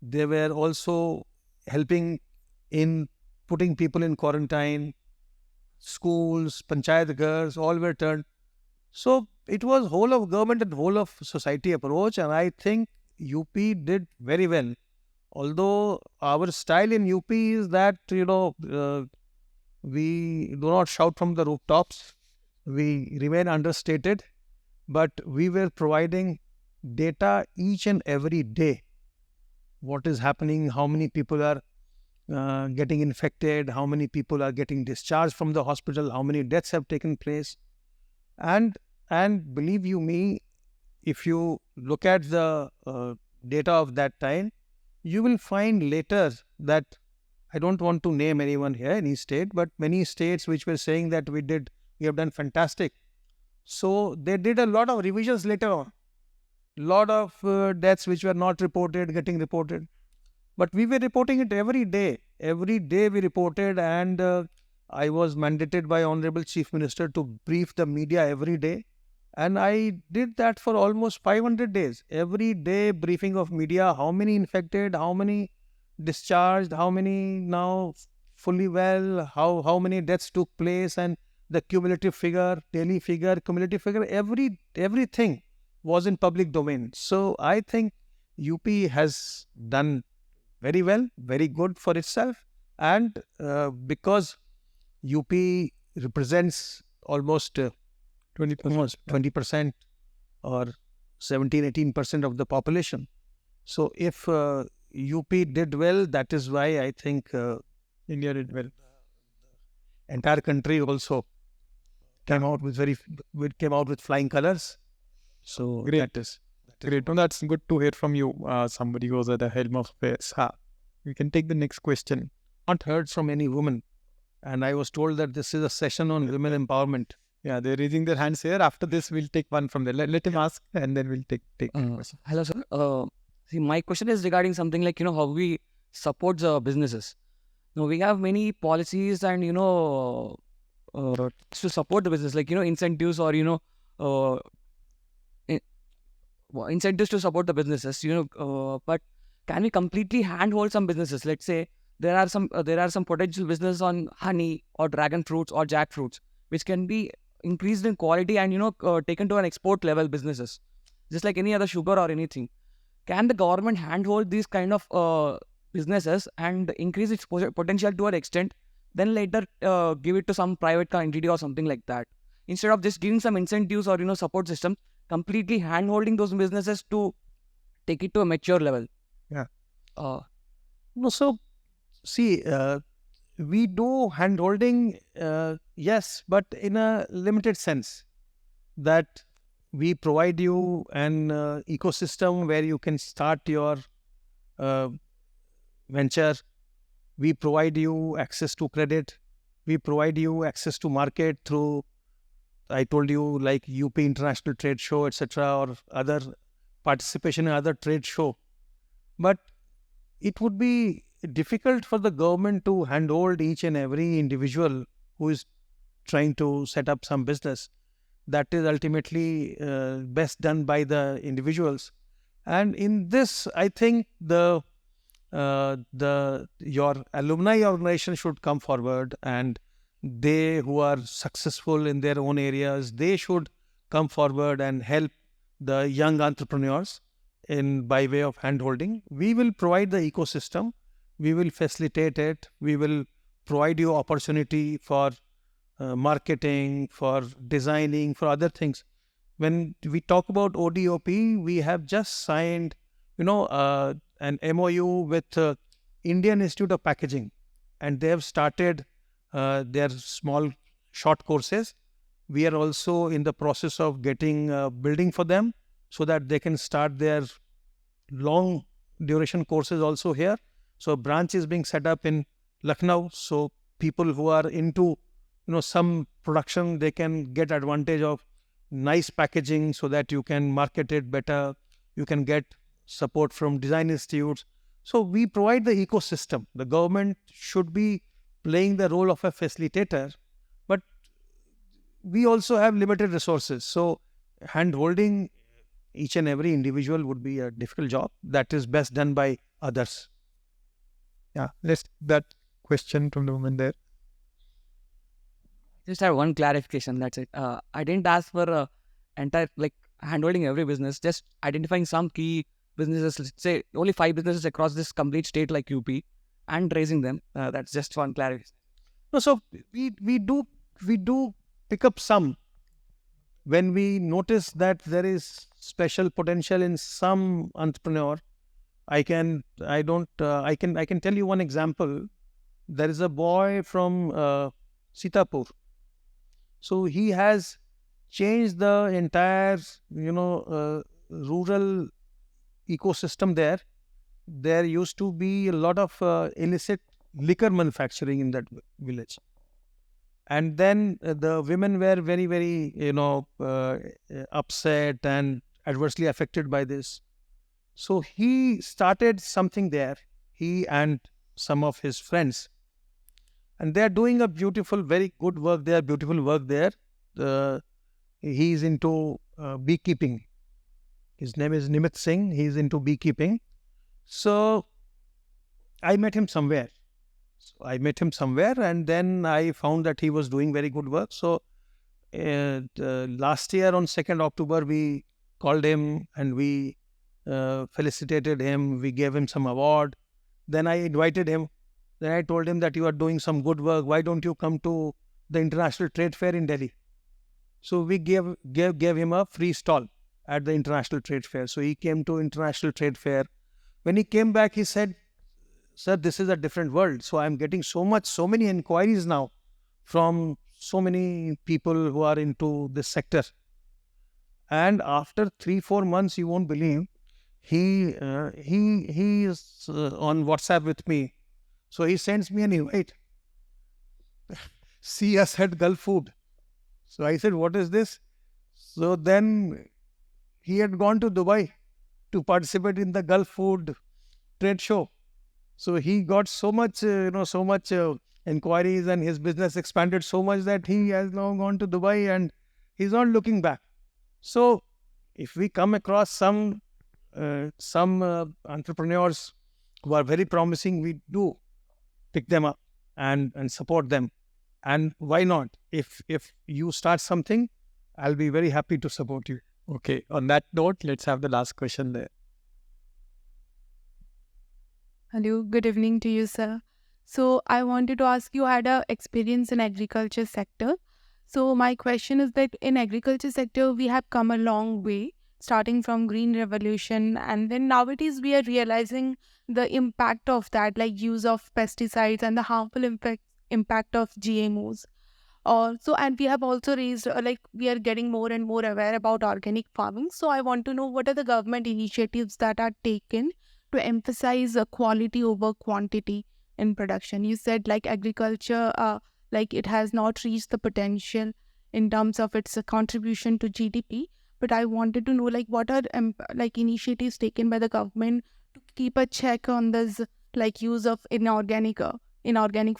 They were also helping in putting people in quarantine. Schools, panchayat ghars, all were turned. So it was whole of government and whole of society approach, and I think UP did very well. Although our style in UP is that we do not shout from the rooftops, we remain understated, but we were providing data each and every day. What is happening, how many people are getting infected, how many people are getting discharged from the hospital, how many deaths have taken place. And believe you me, if you look at the data of that time, you will find later that, I don't want to name anyone here, any state, but many states which were saying that we have done fantastic. So they did a lot of revisions later on. Lot of deaths which were not reported, getting reported. But we were reporting it every day. Every day we reported, and I was mandated by Honorable Chief Minister to brief the media every day. And I did that for almost 500 days. Every day briefing of media, how many infected, how many discharged, how many now fully well, how many deaths took place, and the cumulative figure, daily figure, cumulative figure, everything was in public domain. So I think UP has done very well, very good for itself. And because UP represents almost 20% or 17-18% of the population. So if UP did well, that is why I think India did well. Entire country also came out with flying colors. So Great. that is Great. No, that's good to hear from you, somebody who was at the helm of affairs. We can take the next question. not heard from any woman. And I was told that this is a session on women empowerment. Yeah, they're raising their hands here. After this, we'll take one from there. Let him ask, and then we'll take the question. Hello, sir. See, my question is regarding something like, how we support the businesses. Now, we have many policies and, to support the business, like, incentives or, incentives to support the businesses, but can we completely handhold some businesses? Let's say there are some potential business on honey or dragon fruits or jackfruits, which can be increased in quality and, taken to an export level businesses. just like any other sugar or anything. Can the government handhold these kind of businesses and increase its potential to an extent, then later give it to some private entity or something like that, instead of just giving some incentives or support system, completely hand-holding those businesses to take it to a mature level? Yeah. Uh, No, so see, we do hand-holding, yes, but in a limited sense, that we provide you an ecosystem where you can start your uh, venture. We provide you access to credit. We provide you access to market through, I told you, like UP International Trade Show, etc., or other participation in other trade show. But it would be difficult for the government to handhold each and every individual who is trying to set up some business. That is ultimately best done by the individuals. And in this, I think your alumni organization should come forward, and they who are successful in their own areas, they should come forward and help the young entrepreneurs in by way of handholding. We will provide the ecosystem, we will facilitate it, we will provide you opportunity for marketing, for designing, for other things. When we talk about ODOP, we have just signed, an MOU with Indian Institute of Packaging, and they have started their small short courses. We are also in the process of getting a building for them so that they can start their long duration courses also here. So a branch is being set up in Lucknow. So people who are into some production, they can get advantage of nice packaging so that you can market it better. You can get support from design institutes. So we provide the ecosystem. The government should be playing the role of a facilitator, but we also have limited resources. So hand-holding each and every individual would be a difficult job. That is best done by others. Yeah, let's that question from the woman there. Just have one clarification. That's it. I didn't ask for entire handholding every business. Just identifying some key businesses. Let's say only 5 businesses across this complete state like UP, and raising them. That's just one clarification. No, so we do pick up some when we notice that there is special potential in some entrepreneur. I can tell you one example. There is a boy from Sitapur. So he has changed the entire rural ecosystem there. There used to be a lot of illicit liquor manufacturing in that village. And then the women were very, very, upset and adversely affected by this. So he started something there, he and some of his friends. And they are doing a beautiful, very good work there, beautiful work there. He is into beekeeping. His name is Nimit Singh. He is into beekeeping. So I met him somewhere. And then I found that he was doing very good work. So last year on 2nd October, we called him and we felicitated him. We gave him some award. Then I invited him. Then I told him that you are doing some good work. Why don't you come to the International Trade Fair in Delhi? So we gave him a free stall at the International Trade Fair. So he came to International Trade Fair. When he came back, he said, "Sir, this is a different world. So I'm getting so many inquiries now from so many people who are into this sector." And after 3-4 months, you won't believe, he is on WhatsApp with me. So he sends me an invite. See us at Gulf Food. So I said, "What is this?" So then he had gone to Dubai to participate in the Gulf Food trade show. So he got so much inquiries, and his business expanded so much that he has now gone to Dubai and he's not looking back. So if we come across some entrepreneurs who are very promising, we do pick them up and support them. And why not? If you start something, I'll be very happy to support you. Okay, on that note, let's have the last question there. Hello, good evening to you, sir. So I wanted to ask you, had a experience in agriculture sector. So my question is that in agriculture sector, we have come a long way, starting from green revolution, and then nowadays we are realizing the impact of that, like use of pesticides and the harmful impact of GMOs. So and we have also raised like we are getting more and more aware about organic farming. So I want to know what are the government initiatives that are taken to emphasize quality over quantity in production. You said like agriculture, like it has not reached the potential in terms of its contribution to GDP. But I wanted to know like what are like initiatives taken by the government to keep a check on this like use of inorganic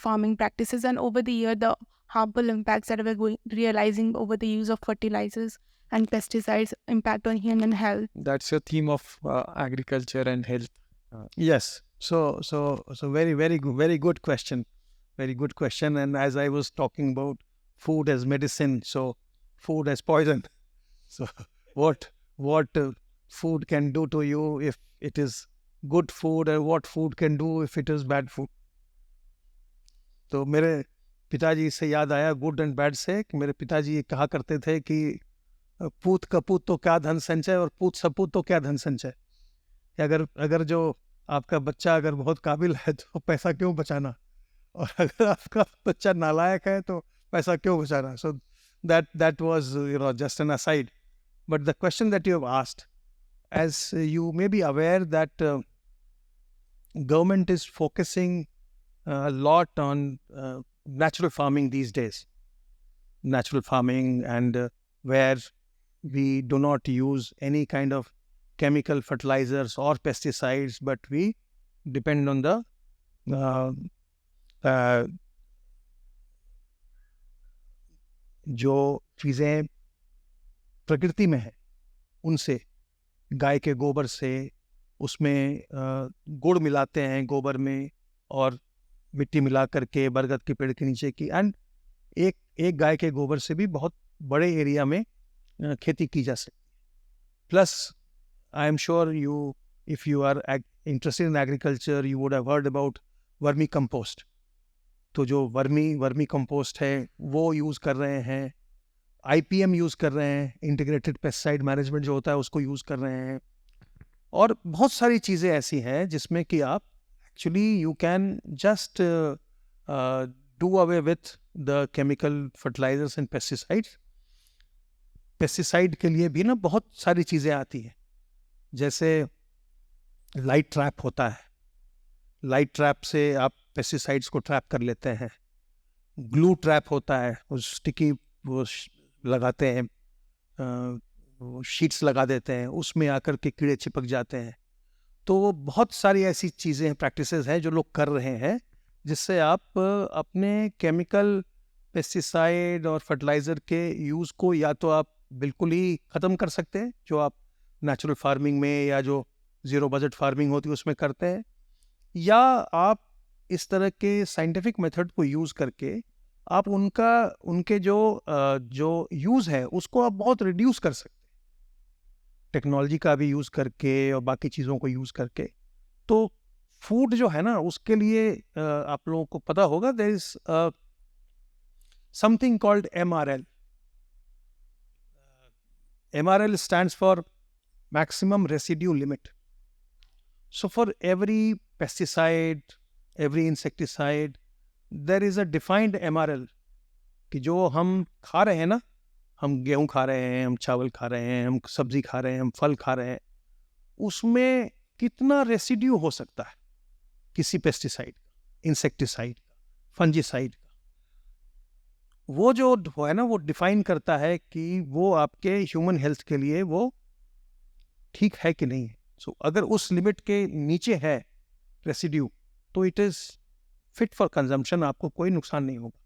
farming practices, and over the year the harmful impacts that we're realizing over the use of fertilizers and pesticides impact on human health. That's your theme of agriculture and health. Yes. So very good question. Very good question. And as I was talking about food as medicine, so food as poison. So what food can do to you if it is good food, and what food can do if it is bad food. तो मेरे पिताजी से याद आया good and bad से कि मेरे पिताजी ये कहा करते थे कि पूत कपूत तो क्या धन संचय और पूत सपूत तो क्या धन संचय। कि अगर जो आपका बच्चा अगर बहुत काबिल है तो पैसा क्यों बचाना, और अगर आपका बच्चा नालायक है तो पैसा क्यों बचाना. So that was just an aside. But the question that you have asked, as you may be aware that government is focusing a lot on natural farming these days. Natural farming, and where we do not use any kind of chemical fertilizers or pesticides, but we depend on the जो चीज़ें प्रकृति में है उनसे, गाय के गोबर से, उसमें गुड़ मिलाते हैं गोबर में और मिट्टी मिला करके बरगद के पेड़ के नीचे की, एंड एक गाय के गोबर से भी बहुत बड़े एरिया में खेती की जा सकती है. Plus I am sure you if you are interested in agriculture you would have heard about vermicompost. तो जो वर्मी कंपोस्ट है वो यूज़ कर रहे हैं, IPM यूज़ कर रहे हैं, इंटीग्रेटेड पेस्टिसाइड मैनेजमेंट जो होता है उसको यूज़ कर रहे हैं, और बहुत सारी चीज़ें ऐसी हैं जिसमें कि आप actually you can just do away with the chemical fertilizers and pesticides. Pesticide के लिए भी ना बहुत सारी चीज़ें आती हैं, जैसे लाइट ट्रैप होता है. लाइट ट्रैप से आप पेस्टिसाइड्स को ट्रैप कर लेते हैं. ग्लू ट्रैप होता है, उस स्टिकी वो लगाते हैं, शीट्स लगा देते हैं, उसमें आकर के कीड़े चिपक जाते हैं. तो वो बहुत सारी ऐसी चीज़ें हैं, प्रैक्टिसेस हैं जो लोग कर रहे हैं, जिससे आप अपने केमिकल पेस्टिसाइड और फर्टिलाइज़र के यूज़ को या तो आप बिल्कुल ही ख़त्म कर सकते हैं, जो आप नेचुरल फार्मिंग में या जो ज़ीरो बजट फार्मिंग होती है उसमें करते हैं, या आप इस तरह के साइंटिफिक मेथड को यूज़ करके आप उनके जो यूज़ है उसको आप बहुत रिड्यूस कर सकते हैं, टेक्नोलॉजी का भी यूज़ करके और बाकी चीज़ों को यूज़ करके. तो फूड जो है ना उसके लिए आप लोगों को पता होगा there is something called MRL. MRL stands for maximum residue limit. So for every pesticide, every insecticide, there is a defined MRL कि जो हम खा रहे हैं ना, हम गेहूँ खा रहे हैं, हम चावल खा रहे हैं, हम सब्जी खा रहे हैं, हम फल खा रहे हैं, उसमें कितना रेसिड्यू हो सकता है किसी पेस्टिसाइड का, इंसेक्टिसाइड का, फंजीसाइड का. वो जो है ना वो डिफाइन करता है कि वो आपके ह्यूमन हेल्थ के लिए वो ठीक है कि नहीं है. सो अगर उस लिमिट के नीचे है रेसिड्यू तो it is fit for consumption, आपको कोई नुकसान नहीं होगा.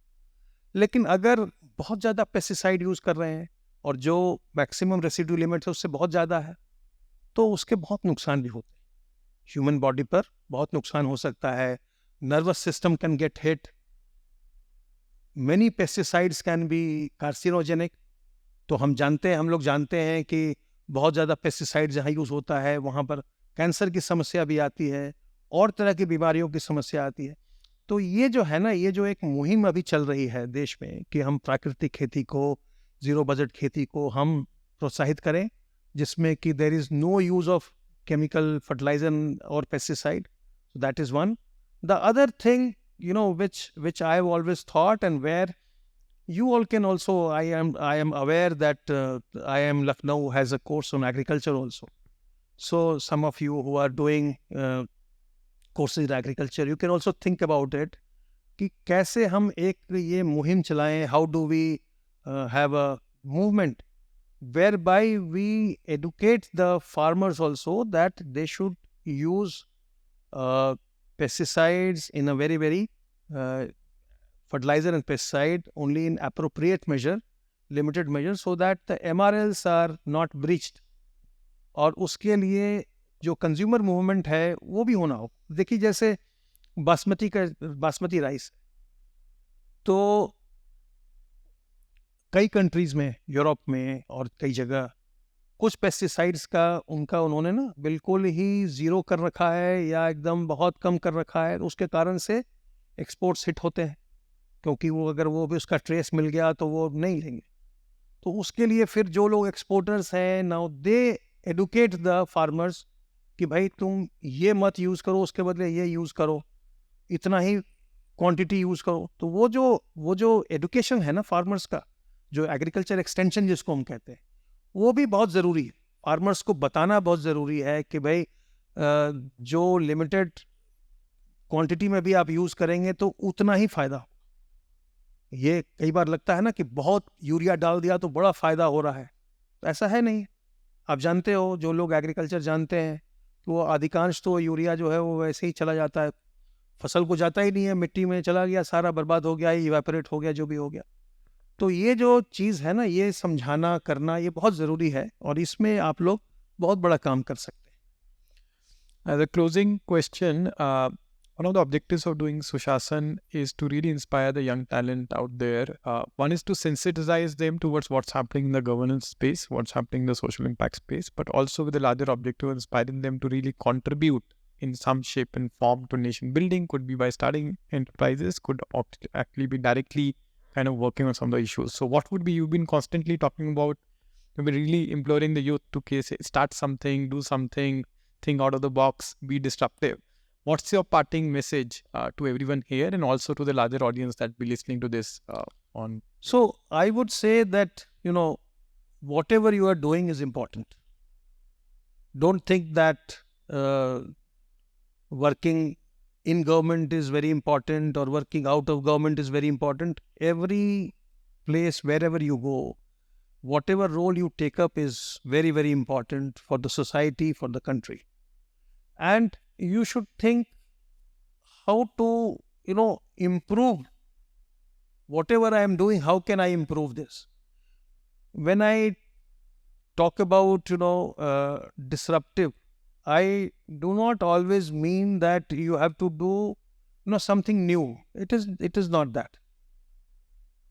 लेकिन अगर बहुत ज़्यादा पेस्टिसाइड यूज़ कर रहे हैं और जो मैक्सिमम रेसिड्यू लिमिट है उससे बहुत ज़्यादा है, तो उसके बहुत नुकसान भी होते हैं. ह्यूमन बॉडी पर बहुत नुकसान हो सकता है. Nervous system can get hit. Many pesticides can be carcinogenic. तो हम लोग जानते हैं कि बहुत ज़्यादा पेस्टिसाइड जहाँ यूज़ होता है वहाँ पर कैंसर की समस्या भी आती है, और तरह की बीमारियों की समस्या आती है। तो ये जो है ना, ये जो एक मुहिम अभी चल रही है देश में कि हम प्राकृतिक खेती को, ज़ीरो बजट खेती को हम प्रोत्साहित करें, जिसमें कि there is no use of chemical fertilizer or pesticide. So that is one. The other thing, which I have always thought, and where you all can also, I am aware that IIM Lucknow has a course on agriculture also. So some of you who are doing courses in agriculture, you can also think about it कि कैसे हम एक ये मुहिम चलाएं. How do we have a movement whereby we educate the farmers also that they should use pesticides in a very fertilizer and pesticide only in appropriate measure, limited measure, so that the MRLs are not breached. और उसके लिए जो consumer movement है वो भी होना हो. देखिए जैसे बासमती राइस, तो कई कंट्रीज में, यूरोप में और कई जगह कुछ पेस्टिसाइड्स का उन्होंने ना बिल्कुल ही ज़ीरो कर रखा है या एकदम बहुत कम कर रखा है. उसके कारण से एक्सपोर्ट्स हिट होते हैं, क्योंकि वो अगर वो भी उसका ट्रेस मिल गया तो वो नहीं लेंगे. तो उसके लिए फिर जो लोग एक्सपोर्टर्स हैं, now they educate the farmers कि भाई तुम ये मत यूज़ करो, उसके बदले ये यूज़ करो, इतना ही क्वांटिटी यूज़ करो. तो वो जो एडुकेशन है ना फार्मर्स का, जो एग्रीकल्चर एक्सटेंशन जिसको हम कहते हैं, वो भी बहुत ज़रूरी है. फार्मर्स को बताना बहुत ज़रूरी है कि भाई जो लिमिटेड क्वांटिटी में भी आप यूज़ करेंगे तो उतना ही फ़ायदा हो. ये कई बार लगता है ना कि बहुत यूरिया डाल दिया तो बड़ा फ़ायदा हो रहा है. ऐसा है नहीं. आप जानते हो, जो लोग एग्रीकल्चर जानते हैं, तो वो अधिकांश तो यूरिया जो है वो वैसे ही चला जाता है, फसल को जाता ही नहीं है, मिट्टी में चला गया, सारा बर्बाद हो गया, इवेपोरेट हो गया, जो भी हो गया. तो ये जो चीज़ है ना, ये समझाना करना ये बहुत ज़रूरी है, और इसमें आप लोग बहुत बड़ा काम कर सकते हैं. As a closing question, one of the objectives of doing Sushasan is to really inspire the young talent out there. One is to sensitize them towards what's happening in the governance space, what's happening in the social impact space, but also with the larger objective of inspiring them to really contribute in some shape and form to nation building. Could be by starting enterprises, could actually be directly kind of working on some of the issues. So what would be, you've been constantly talking about, you've been really imploring the youth to start something, do something, think out of the box, be disruptive. What's your parting message to everyone here, and also to the larger audience that be listening to this on? So I would say that, whatever you are doing is important. Don't think that working in government is very important or working out of government is very important. Every place, wherever you go, whatever role you take up is very, very important for the society, for the country. And you should think how to, improve whatever I am doing. How can I improve this? When I talk about, disruptive, I do not always mean that you have to do, something new. It is not that.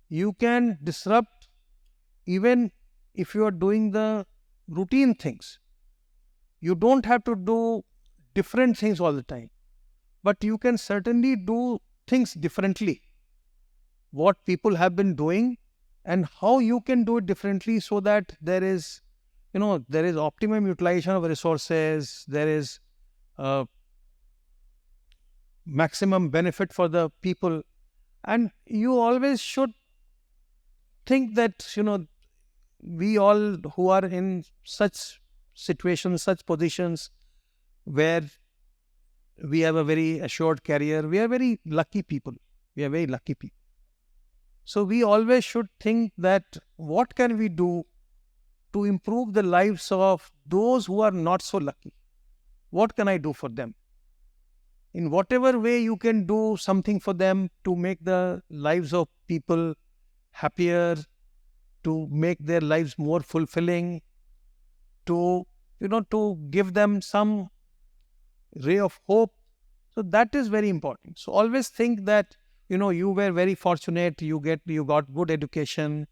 You can disrupt even if you are doing the routine things. You don't have to do different things all the time, but you can certainly do things differently. What people have been doing and how you can do it differently, so that there is optimum utilization of resources, there is maximum benefit for the people. And you always should think that, we all who are in such situations, such positions, where we have a very assured career, we are very lucky people. So we always should think that what can we do to improve the lives of those who are not so lucky? What can I do for them? In whatever way you can do something for them to make the lives of people happier, to make their lives more fulfilling, to give them some ray of hope. So that is very important. So always think that, you were very fortunate, you got good education,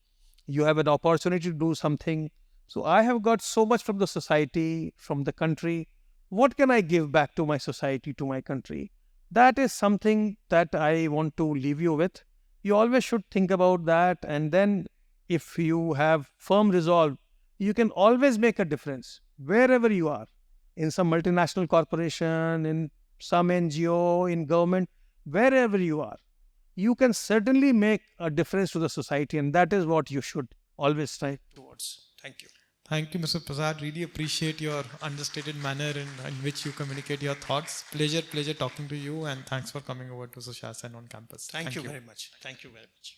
you have an opportunity to do something. So I have got so much from the society, from the country. What can I give back to my society, to my country? That is something that I want to leave you with. You always should think about that. And then if you have firm resolve, you can always make a difference wherever you are, in some multinational corporation, in some NGO, in government, wherever you are. You can certainly make a difference to the society, and that is what you should always strive towards. Thank you. Thank you, Mr. Prasad. Really appreciate your understated manner in which you communicate your thoughts. Pleasure talking to you, and thanks for coming over to Sushasana on campus. Thank you very much. Thank you very much.